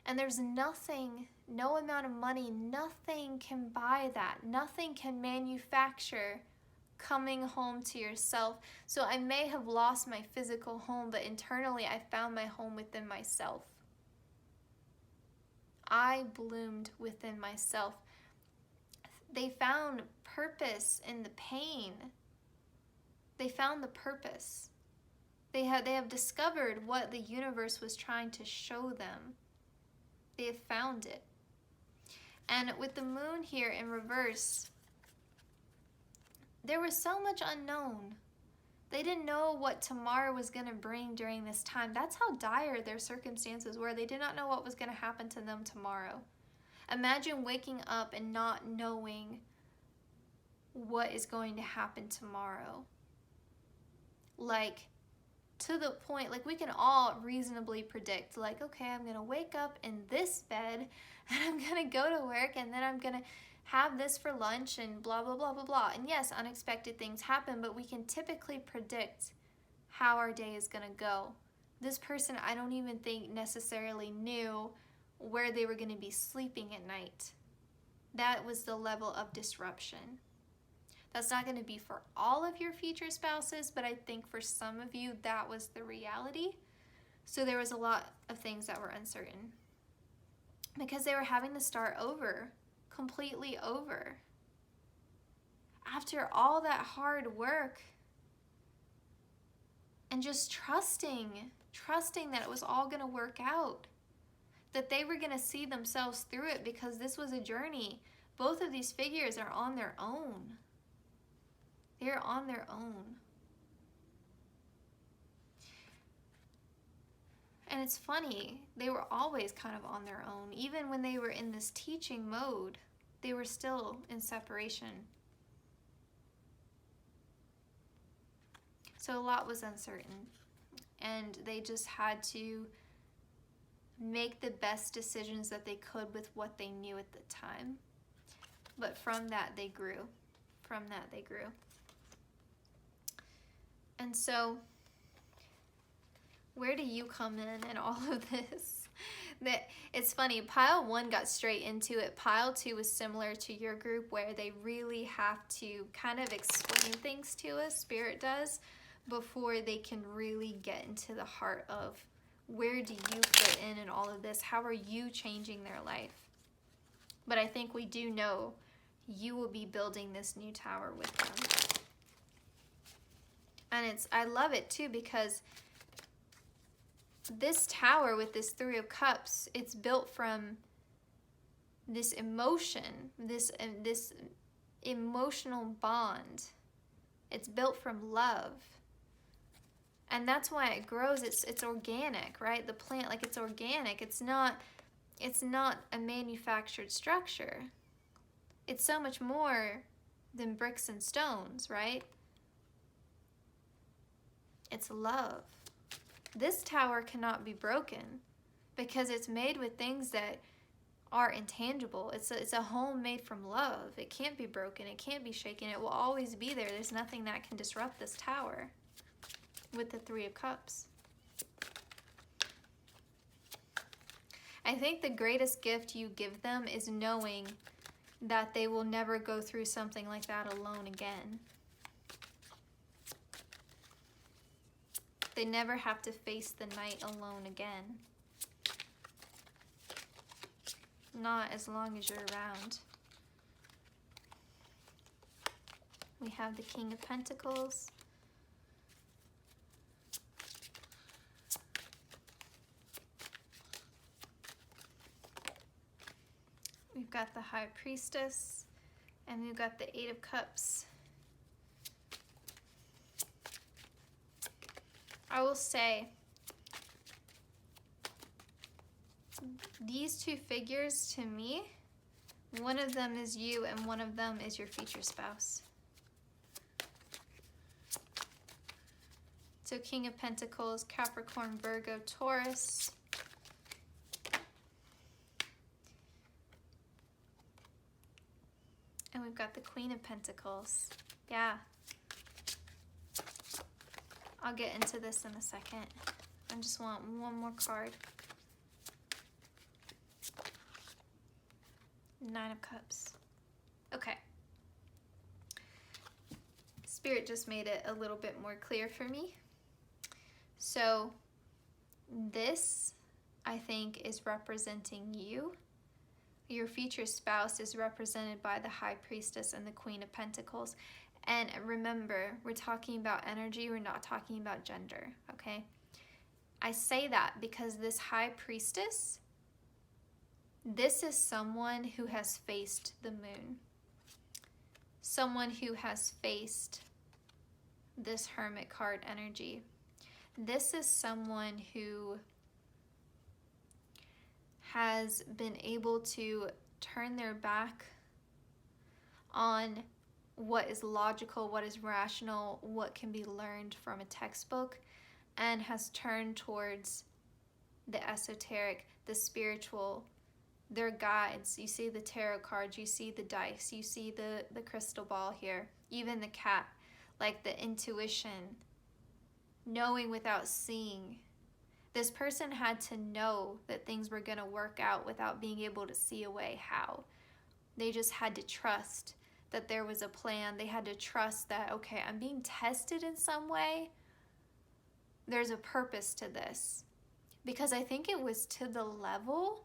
And there's nothing, no amount of money, nothing can buy that. Nothing can manufacture coming home to yourself. So I may have lost my physical home, but internally I found my home within myself. I bloomed within myself. They found purpose in the pain. They found the purpose. They have discovered what the universe was trying to show them. They have found it. And with the moon here in reverse, there was so much unknown. They didn't know what tomorrow was going to bring during this time. That's how dire their circumstances were. They did not know what was going to happen to them tomorrow. Imagine waking up and not knowing what is going to happen tomorrow. Like, to the point, like, we can all reasonably predict, like, okay, I'm going to wake up in this bed and I'm going to go to work and then I'm going to have this for lunch and blah, blah, blah, blah, blah. And yes, unexpected things happen, but we can typically predict how our day is going to go. This person, I don't even think necessarily knew where they were going to be sleeping at night. That was the level of disruption. That's not going to be for all of your future spouses, but I think for some of you, that was the reality. So there was a lot of things that were uncertain because they were having to start over, completely over. After all that hard work and just trusting that it was all going to work out, that they were going to see themselves through it because this was a journey. Both of these figures are on their own. They're on their own. And it's funny, they were always kind of on their own. Even when they were in this teaching mode, they were still in separation. So a lot was uncertain. And they just had to make the best decisions that they could with what they knew at the time. But from that, they grew. From that, they grew. And so, where do you come in all of this? It's funny, pile 1 got straight into it. Pile 2 was similar to your group where they really have to kind of explain things to us, Spirit does, before they can really get into the heart of where do you fit in all of this? How are you changing their life? But I think we do know you will be building this new tower with them. And I love it too because this tower with this 3 of Cups, it's built from this emotion, this emotional bond. It's built from love. And that's why it grows. It's organic, right? The plant, like, it's organic. It's not a manufactured structure. It's so much more than bricks and stones, right? It's love. This tower cannot be broken because it's made with things that are intangible. It's a home made from love. It can't be broken. It can't be shaken. It will always be there. There's nothing that can disrupt this tower with the 3 of Cups. I think the greatest gift you give them is knowing that they will never go through something like that alone again. They never have to face the night alone again. Not as long as you're around. We have the King of Pentacles. We've got the High Priestess, and we've got the 8 of Cups. I will say, these 2 figures, to me, one of them is you and one of them is your future spouse. So King of Pentacles, Capricorn, Virgo, Taurus. And we've got the Queen of Pentacles. Yeah. I'll get into this in a second. I just want one more card. 9 of Cups. Okay. Spirit just made it a little bit more clear for me. So this, I think, is representing you. Your future spouse is represented by the High Priestess and the Queen of Pentacles. And remember, we're talking about energy, we're not talking about gender, okay? I say that because this high priestess, this is someone who has faced the moon. Someone who has faced this hermit card energy. This is someone who has been able to turn their back on what is logical, what is rational, what can be learned from a textbook, and has turned towards the esoteric, the spiritual, their guides. You see the tarot cards, you see the dice, you see the crystal ball here, even the cat, like the intuition, knowing without seeing. This person had to know that things were going to work out without being able to see a way how. They just had to trust that there was a plan. They had to trust that, okay, I'm being tested in some way. There's a purpose to this. Because I think it was to the level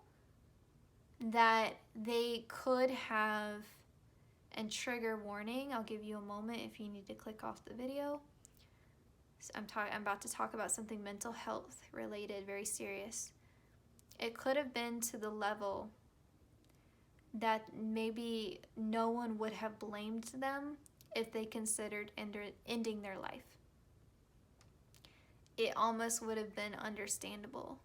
that they could have, and trigger warning, I'll give you a moment if you need to click off the video. I'm about to talk about something mental health related, very serious. It could have been to the level that maybe no one would have blamed them if they considered ending their life. It almost would have been understandable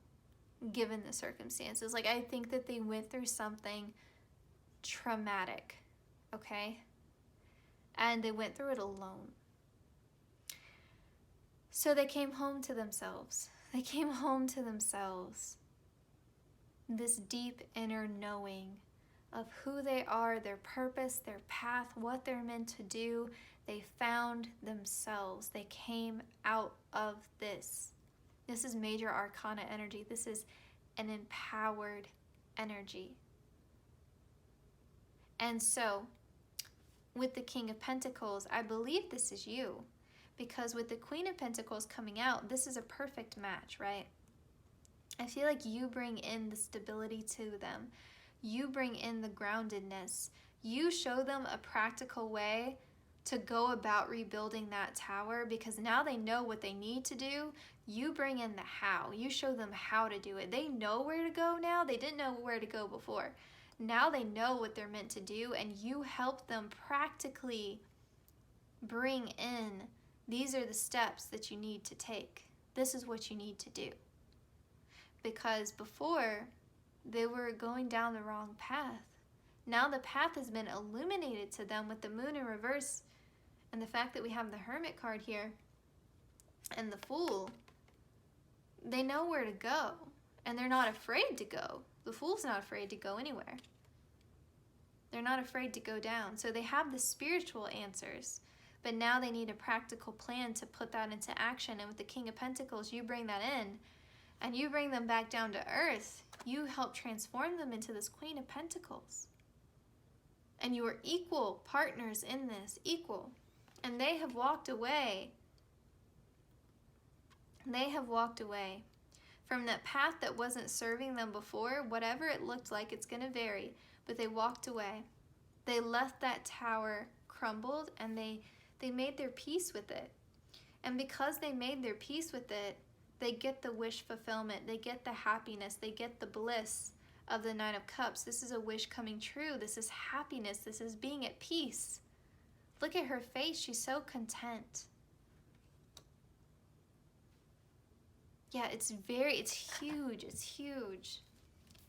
given the circumstances. Like, I think that they went through something traumatic, okay? And they went through it alone. So they came home to themselves. They came home to themselves. This deep inner knowing of who they are, their purpose, their path, what they're meant to do. They found themselves. They came out of this. This is major arcana energy. This is an empowered energy. And so, with the King of Pentacles, I believe this is you. Because with the Queen of Pentacles coming out, this is a perfect match, right? I feel like you bring in the stability to them. You bring in the groundedness. You show them a practical way to go about rebuilding that tower, because now they know what they need to do. You bring in the how. You show them how to do it. They know where to go now. They didn't know where to go before. Now they know what they're meant to do, and you help them practically bring in, these are the steps that you need to take. This is what you need to do. Because before, they were going down the wrong path. Now the path has been illuminated to them with the moon in reverse, and the fact that we have the Hermit card here and the Fool. They know where to go, and they're not afraid to go. The Fool's not afraid to go anywhere. They're not afraid to go down. So they have the spiritual answers, but now they need a practical plan to put that into action. And with the King of Pentacles, you bring that in, and you bring them back down to earth. You help transform them into this Queen of Pentacles. And you are equal partners in this, equal. And they have walked away. They have walked away from that path that wasn't serving them before. Whatever it looked like, it's going to vary. But they walked away. They left that tower crumbled, and they made their peace with it. And because they made their peace with it, they get the wish fulfillment. They get the happiness. They get the bliss of the Nine of Cups. This is a wish coming true. This is happiness. This is being at peace. Look at her face. She's so content. Yeah, it's huge. It's huge.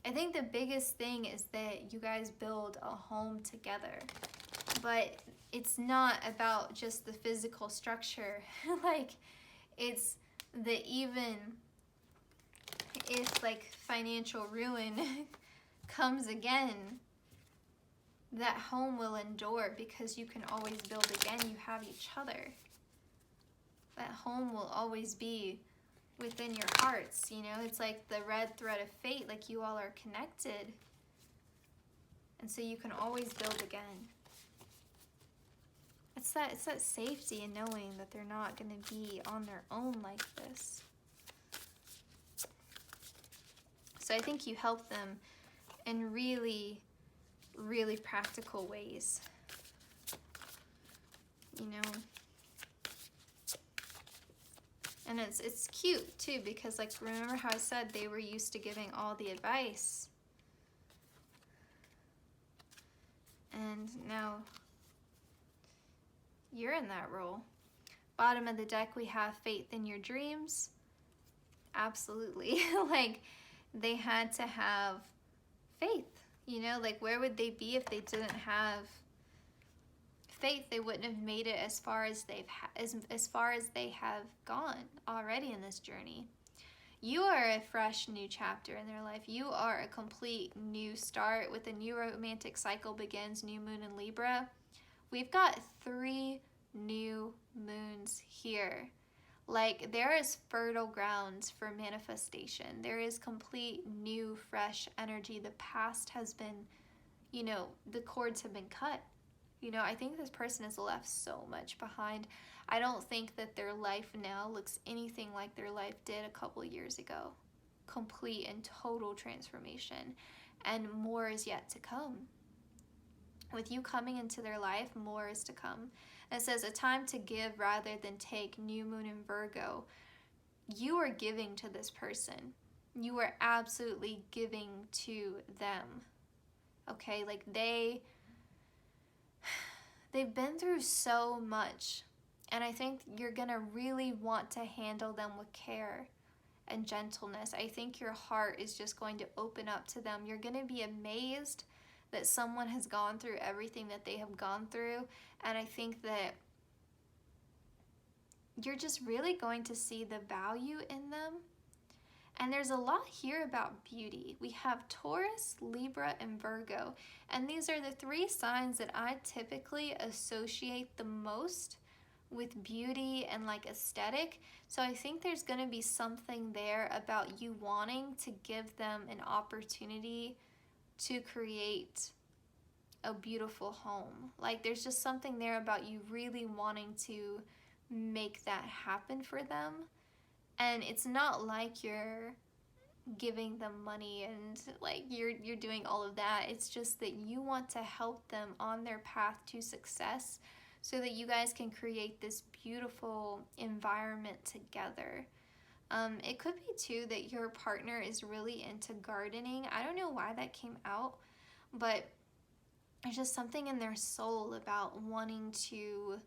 I think the biggest thing is that you guys build a home together. But it's not about just the physical structure. Like, it's the, even if like financial ruin comes again, that home will endure because you can always build again. You have each other. That home will always be within your hearts, you know? It's like the red thread of fate, like you all are connected. And so you can always build again. It's that safety in knowing that they're not going to be on their own like this. So I think you help them in really, really practical ways. you know. And it's cute too, because like, remember how I said they were used to giving all the advice, and now you're in that role. Bottom of the deck, we have faith in your dreams. Absolutely. Like, they had to have faith, you know, like where would they be if they didn't have faith? They wouldn't have made it as far as as far as they have gone already in this journey. You are a fresh new chapter in their life. You are a complete new start with a new romantic cycle begins, new moon in Libra. We've got 3 new moons here. Like, there is fertile grounds for manifestation. There is complete new, fresh energy. The past has been, you know, the cords have been cut. You know, I think this person has left so much behind. I don't think that their life now looks anything like their life did a couple years ago. Complete and total transformation. And more is yet to come. With you coming into their life, more is to come. And it says, a time to give rather than take, new moon in Virgo. You are giving to this person. You are absolutely giving to them. Okay, like they've been through so much. And I think you're going to really want to handle them with care and gentleness. I think your heart is just going to open up to them. You're going to be amazed that someone has gone through everything that they have gone through. And I think that you're just really going to see the value in them. And there's a lot here about beauty. We have Taurus, Libra, and Virgo. And these are the 3 signs that I typically associate the most with beauty and like aesthetic. So I think there's going to be something there about you wanting to give them an opportunity to create a beautiful home. Like, there's just something there about you really wanting to make that happen for them. And it's not like you're giving them money and like you're doing all of that. It's just that you want to help them on their path to success so that you guys can create this beautiful environment together. It could be too that your partner is really into gardening. I don't know why that came out, but there's just something in their soul about wanting to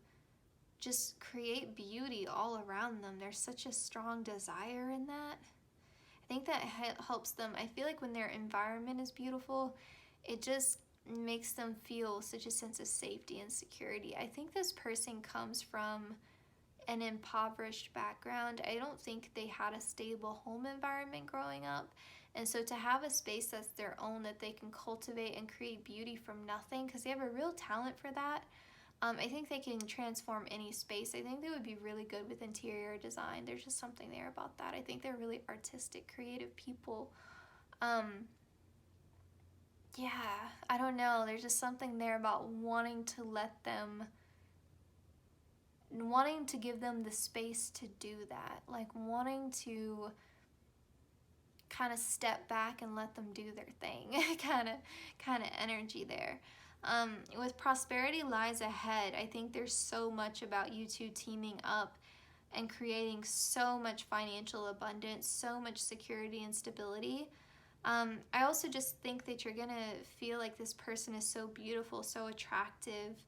just create beauty all around them. There's such a strong desire in that. I think that helps them. I feel like when their environment is beautiful, it just makes them feel such a sense of safety and security. I think this person comes from an impoverished background. I don't think they had a stable home environment growing up. And so to have a space that's their own, that they can cultivate and create beauty from nothing, because they have a real talent for that. I think they can transform any space. I think they would be really good with interior design. There's just something there about that. I think they're really artistic, creative people. Yeah, I don't know. There's just something there about wanting to give them the space to do that. Like wanting to kind of step back and let them do their thing. kind of energy there. With prosperity lies ahead, I think there's so much about you two teaming up and creating so much financial abundance, so much security and stability. I also just think that you're gonna feel like this person is so beautiful, so attractive.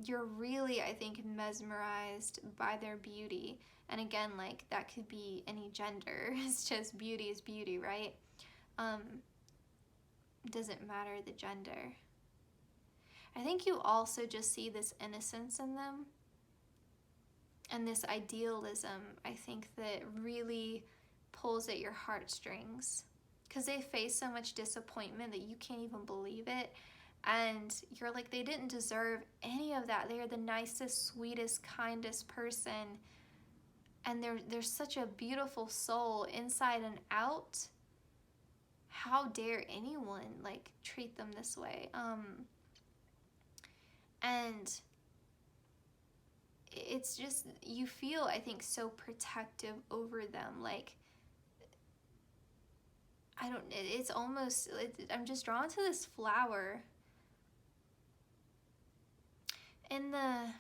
You're really, I think, mesmerized by their beauty. And again, like, that could be any gender. It's just beauty is beauty, right? Doesn't matter the gender. I think you also just see this innocence in them and this idealism, I think, that really pulls at your heartstrings, because they face so much disappointment that you can't even believe it. And you're like, they didn't deserve any of that. They are the nicest, sweetest, kindest person. And they're such a beautiful soul inside and out. How dare anyone like treat them this way? And it's just, you feel, I think, so protective over them. Like, it's almost, I'm just drawn to this flower. In the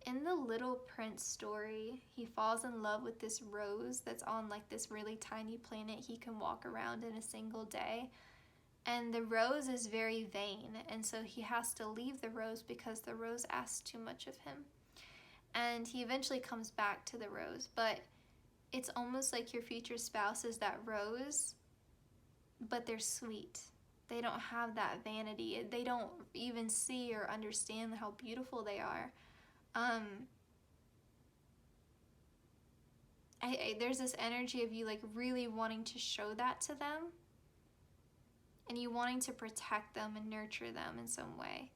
in the Little Prince story, he falls in love with this rose that's on like this really tiny planet he can walk around in a single day. And the rose is very vain, and so he has to leave the rose because the rose asks too much of him. And he eventually comes back to the rose, but it's almost like your future spouse is that rose, but they're sweet. They don't have that vanity. They don't even see or understand how beautiful they are. There's this energy of you like really wanting to show that to them, and you wanting to protect them and nurture them in some way.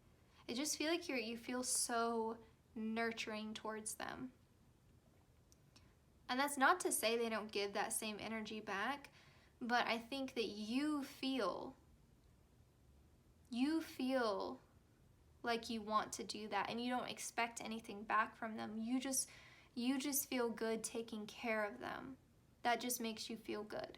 I just feel like you feel so nurturing towards them. And that's not to say they don't give that same energy back, but I think that you feel like you want to do that, and you don't expect anything back from them. You just feel good taking care of them. That just makes you feel good.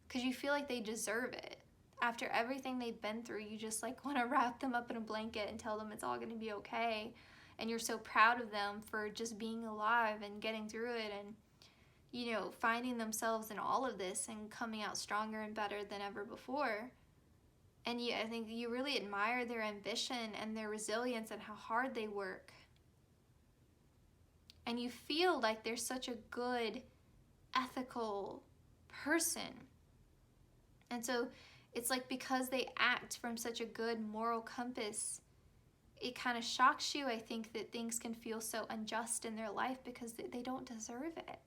Because you feel like they deserve it. After everything they've been through, you just like want to wrap them up in a blanket and tell them it's all going to be okay. And you're so proud of them for just being alive and getting through it, and, you know, finding themselves in all of this and coming out stronger and better than ever before. And I think you really admire their ambition and their resilience and how hard they work. And you feel like they're such a good, ethical person. And so it's like because they act from such a good moral compass, it kind of shocks you, I think, that things can feel so unjust in their life because they don't deserve it.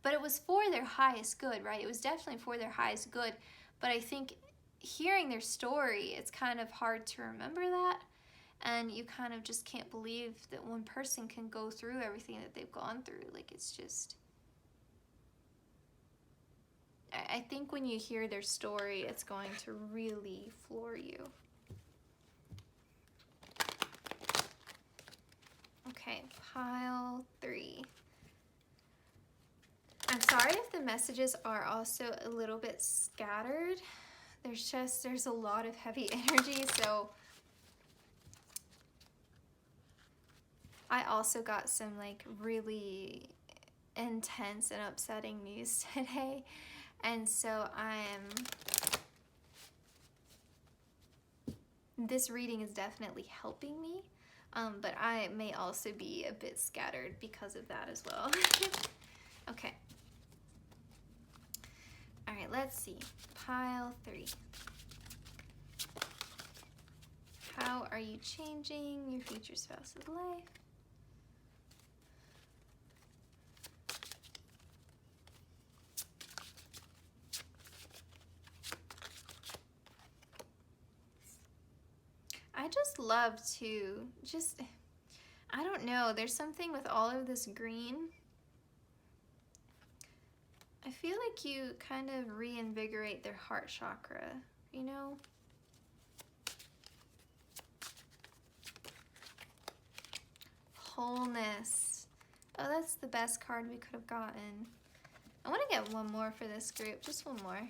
But it was for their highest good, right? It was definitely for their highest good. But I think hearing their story, it's kind of hard to remember that. And you kind of just can't believe that one person can go through everything that they've gone through. Like, it's just... I think when you hear their story, it's going to really floor you. Okay, pile 3. I'm sorry if the messages are also a little bit scattered. There's a lot of heavy energy, so I also got some like really intense and upsetting news today, and so this reading is definitely helping me, but I may also be a bit scattered because of that as well. Okay. All right, let's see. Pile 3. How are you changing your future spouse's life? I just love to I don't know, there's something with all of this green. I feel like you kind of reinvigorate their heart chakra, you know? Wholeness. Oh, that's the best card we could have gotten. I want to get one more for this group, just one more.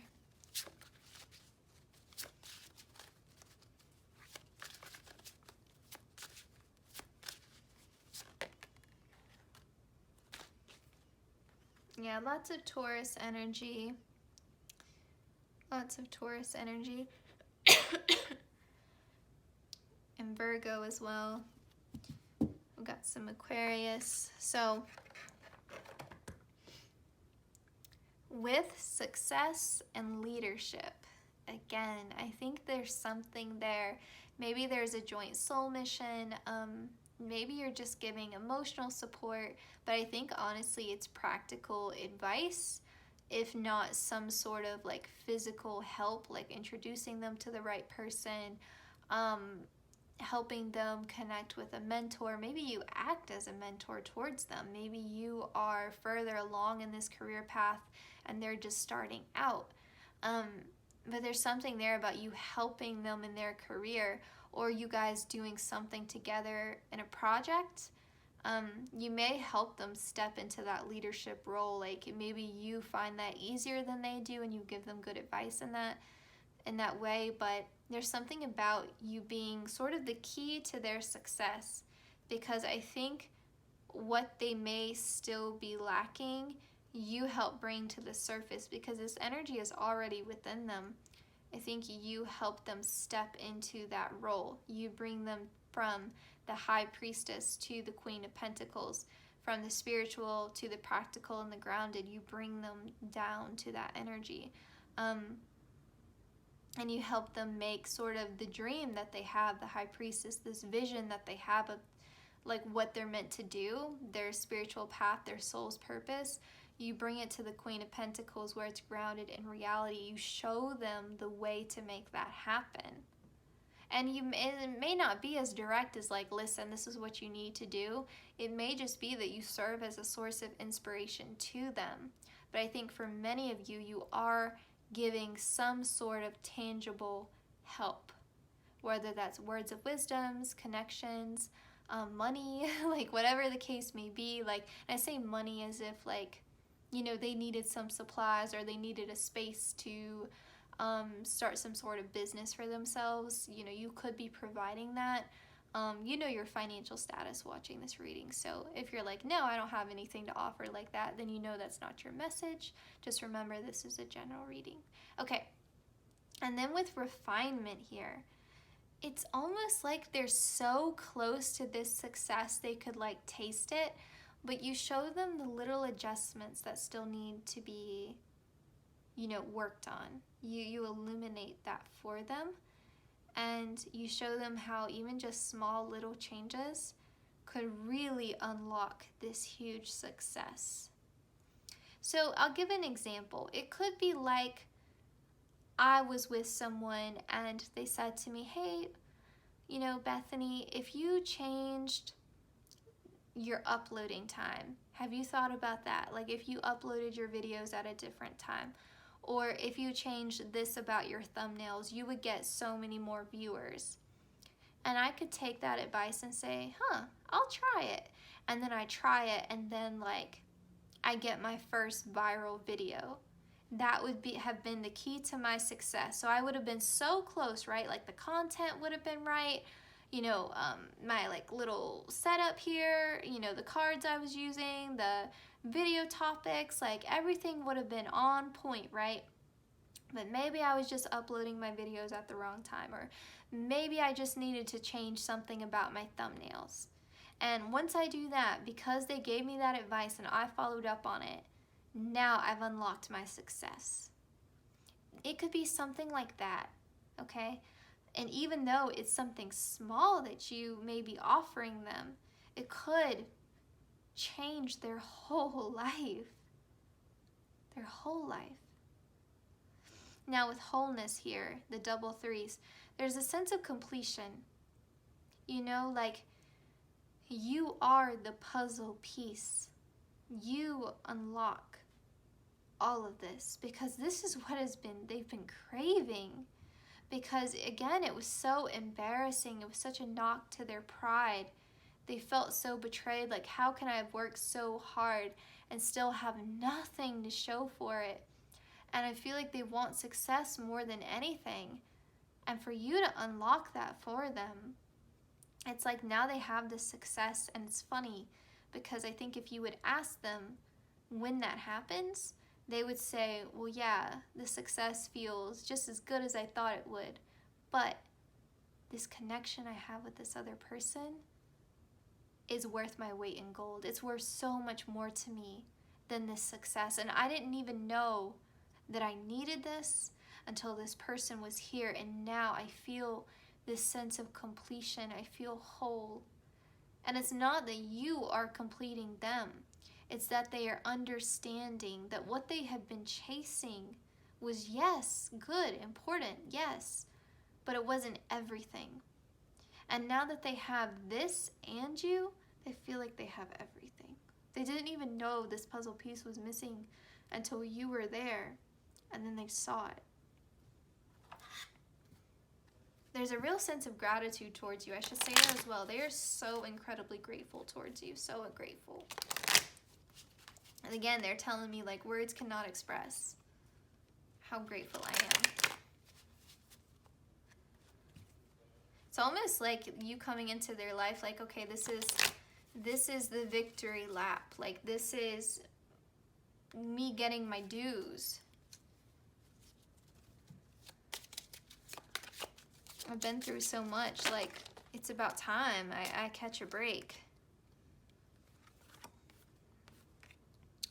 Yeah, lots of Taurus energy. Lots of Taurus energy. And Virgo as well. We've got some Aquarius. So, with success and leadership, again, I think there's something there. Maybe there's a joint soul mission. Maybe you're just giving emotional support, but I think honestly it's practical advice, if not some sort of like physical help, like introducing them to the right person, helping them connect with a mentor. Maybe you act as a mentor towards them. Maybe you are further along in this career path and they're just starting out. But there's something there about you helping them in their career, or you guys doing something together in a project. You may help them step into that leadership role. Like maybe you find that easier than they do and you give them good advice in that way. But there's something about you being sort of the key to their success, because I think what they may still be lacking, you help bring to the surface, because this energy is already within them. I think you help them step into that role. You bring them from the High Priestess to the Queen of Pentacles, from the spiritual to the practical and the grounded. You bring them down to that energy. And you help them make sort of the dream that they have, the High Priestess, this vision that they have of like what they're meant to do, their spiritual path, their soul's purpose. You bring it to the Queen of Pentacles where it's grounded in reality. You show them the way to make that happen. And it may not be as direct as like, listen, this is what you need to do. It may just be that you serve as a source of inspiration to them. But I think for many of you, you are giving some sort of tangible help, whether that's words of wisdoms, connections, money, like whatever the case may be. Like, and I say money as if like, you know, they needed some supplies or they needed a space to start some sort of business for themselves. You know, you could be providing that. You know your financial status watching this reading. So if you're like, no, I don't have anything to offer like that, then you know that's not your message. Just remember, this is a general reading. Okay. And then with refinement here, it's almost like they're so close to this success they could like taste it, but you show them the little adjustments that still need to be, you know, worked on. You illuminate that for them, and you show them how even just small little changes could really unlock this huge success. So I'll give an example. It could be like I was with someone and they said to me, hey, you know, Bethany, if you changed your uploading time, have you thought about that? Like if you uploaded your videos at a different time, or if you changed this about your thumbnails, you would get so many more viewers. And I could take that advice and say, I'll try it. And then I try it, and then like I get my first viral video. That would have been the key to my success. So I would have been so close, right? Like the content would have been right. You know, my like little setup here, you know, the cards I was using, the video topics, like everything would have been on point, right? But maybe I was just uploading my videos at the wrong time, or maybe I just needed to change something about my thumbnails. And once I do that, because they gave me that advice and I followed up on it, now I've unlocked my success. It could be something like that, okay? And even though it's something small that you may be offering them, it could change their whole life. Their whole life. Now with wholeness here, the double threes, there's a sense of completion. You know, like you are the puzzle piece. You unlock all of this, because this is what they've been craving. Because again, it was so embarrassing. It was such a knock to their pride. They felt so betrayed. Like, how can I have worked so hard and still have nothing to show for it? And I feel like they want success more than anything. And for you to unlock that for them, it's like now they have this success. And it's funny because I think if you would ask them when that happens, they would say, well, yeah, the success feels just as good as I thought it would. But this connection I have with this other person is worth my weight in gold. It's worth so much more to me than this success. And I didn't even know that I needed this until this person was here. And now I feel this sense of completion. I feel whole. And it's not that you are completing them. It's that they are understanding that what they have been chasing was, yes, good, important, yes, but it wasn't everything. And now that they have this and you, they feel like they have everything. They didn't even know this puzzle piece was missing until you were there, and then they saw it. There's a real sense of gratitude towards you. I should say that as well. They are so incredibly grateful towards you, so grateful. And again, they're telling me like words cannot express how grateful I am. It's almost like you coming into their life like, okay, this is the victory lap. Like, this is me getting my dues. I've been through so much, like, it's about time I catch a break.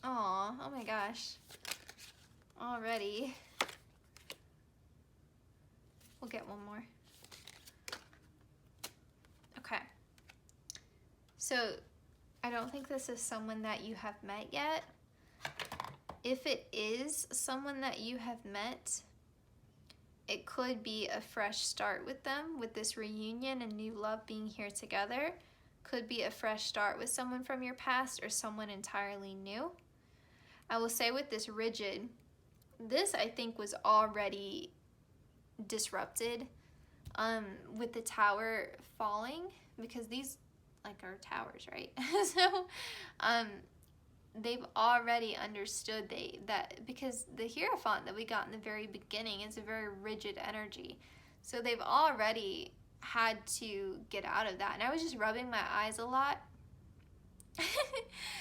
Aw, oh my gosh. Already. We'll get one more. Okay. So, I don't think this is someone that you have met yet. If it is someone that you have met, it could be a fresh start with them, with this reunion and new love being here together. Could be a fresh start with someone from your past or someone entirely new. I will say with this rigid, this I think was already disrupted with the tower falling, because these like are towers, right? So they've already understood that because the Hierophant that we got in the very beginning is a very rigid energy. So they've already had to get out of that. And I was just rubbing my eyes a lot.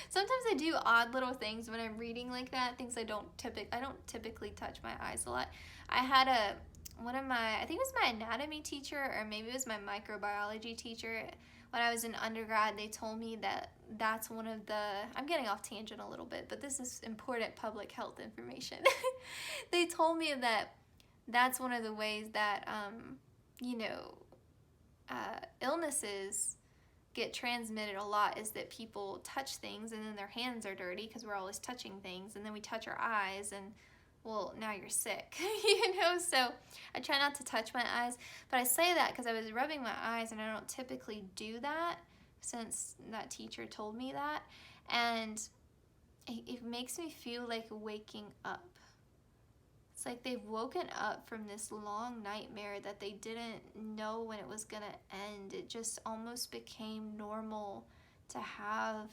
Sometimes I do odd little things when I'm reading like that, things I don't typically touch my eyes a lot. I had I think it was my anatomy teacher, or maybe it was my microbiology teacher. When I was in undergrad, they told me that's one of the, I'm getting off tangent a little bit, but this is important public health information. They told me that's one of the ways that, illnesses get transmitted a lot, is that people touch things and then their hands are dirty because we're always touching things, and then we touch our eyes and, well, now you're sick. So I try not to touch my eyes, but I say that because I was rubbing my eyes and I don't typically do that since that teacher told me that, and it makes me feel like waking up. It's like they've woken up from this long nightmare that they didn't know when it was gonna end. It just almost became normal to have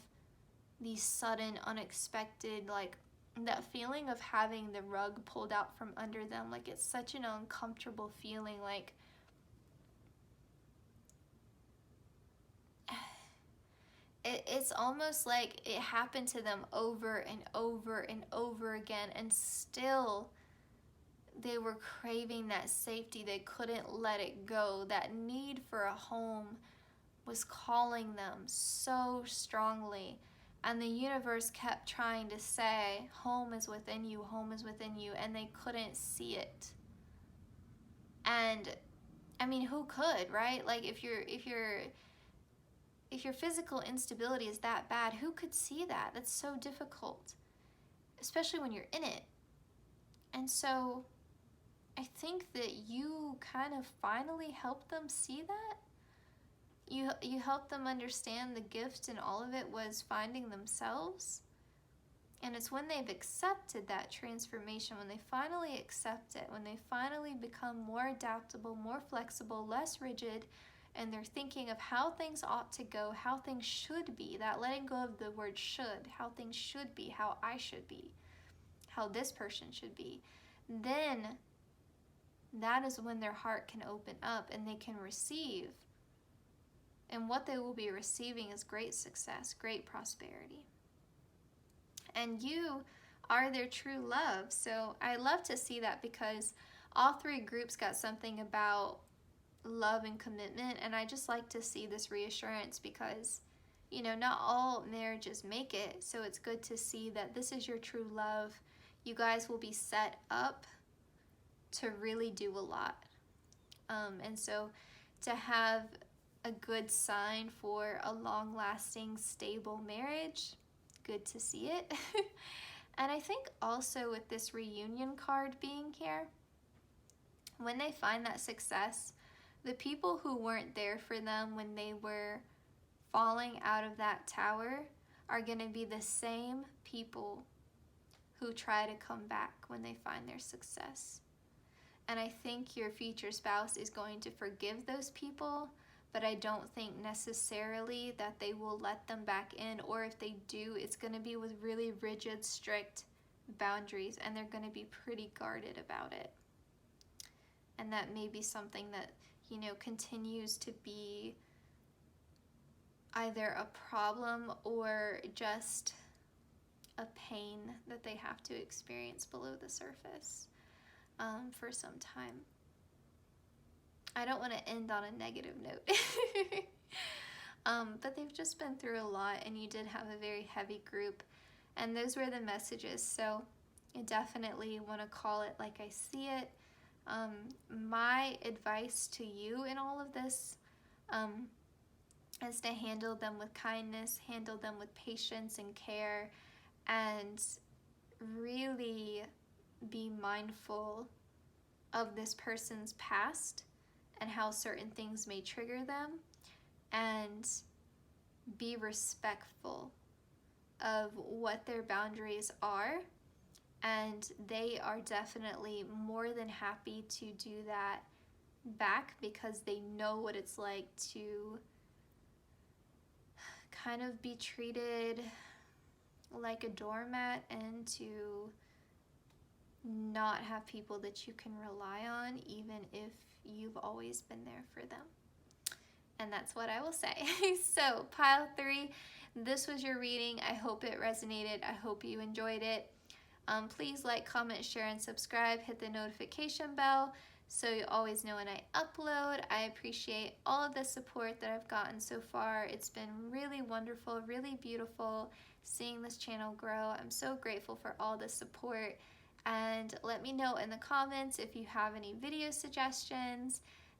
these sudden, unexpected, like, that feeling of having the rug pulled out from under them. Like, it's such an uncomfortable feeling. Like, it's almost like it happened to them over and over and over again, and still they were craving that safety. They couldn't let it go. That need for a home was calling them so strongly. And the universe kept trying to say, home is within you, home is within you, and they couldn't see it. And I mean, who could, right? Like, if your physical instability is that bad, who could see that? That's so difficult, especially when you're in it. And so I think that you kind of finally helped them see that. You helped them understand the gift in all of it was finding themselves. And it's when they've accepted that transformation, when they finally accept it, when they finally become more adaptable, more flexible, less rigid, and they're thinking of how things ought to go, how things should be, that letting go of the word should, how things should be, how I should be, how this person should be, then that is when their heart can open up and they can receive. And what they will be receiving is great success, great prosperity. And you are their true love. So I love to see that, because all three groups got something about love and commitment. And I just like to see this reassurance, because, not all marriages make it. So it's good to see that this is your true love. You guys will be set up to really do a lot. And so to have a good sign for a long-lasting, stable marriage, good to see it. And I think also with this reunion card being here, when they find that success, the people who weren't there for them when they were falling out of that tower are going to be the same people who try to come back when they find their success. And I think your future spouse is going to forgive those people, but I don't think necessarily that they will let them back in, or if they do, it's going to be with really rigid, strict boundaries, and they're going to be pretty guarded about it. And that may be something that, you know, continues to be either a problem or just a pain that they have to experience below the surface for some time. I don't want to end on a negative note. But they've just been through a lot, and you did have a very heavy group, and those were the messages. So I definitely want to call it like I see it. My advice to you in all of this is to handle them with kindness, handle them with patience and care, and really be mindful of this person's past and how certain things may trigger them, and be respectful of what their boundaries are. And they are definitely more than happy to do that back, because they know what it's like to kind of be treated like a doormat and to not have people that you can rely on, even if you've always been there for them. And that's what I will say. So pile 3, this was your reading. I hope it resonated. I hope you enjoyed it. Please like, comment, share, and subscribe. Hit the notification bell so you always know when I upload. I appreciate all of the support that I've gotten so far. It's been really wonderful, really beautiful seeing this channel grow. I'm so grateful for all the support. And let me know in the comments if you have any video suggestions.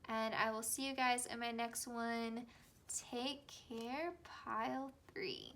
And I will see you guys in my next one. Take care, pile 3.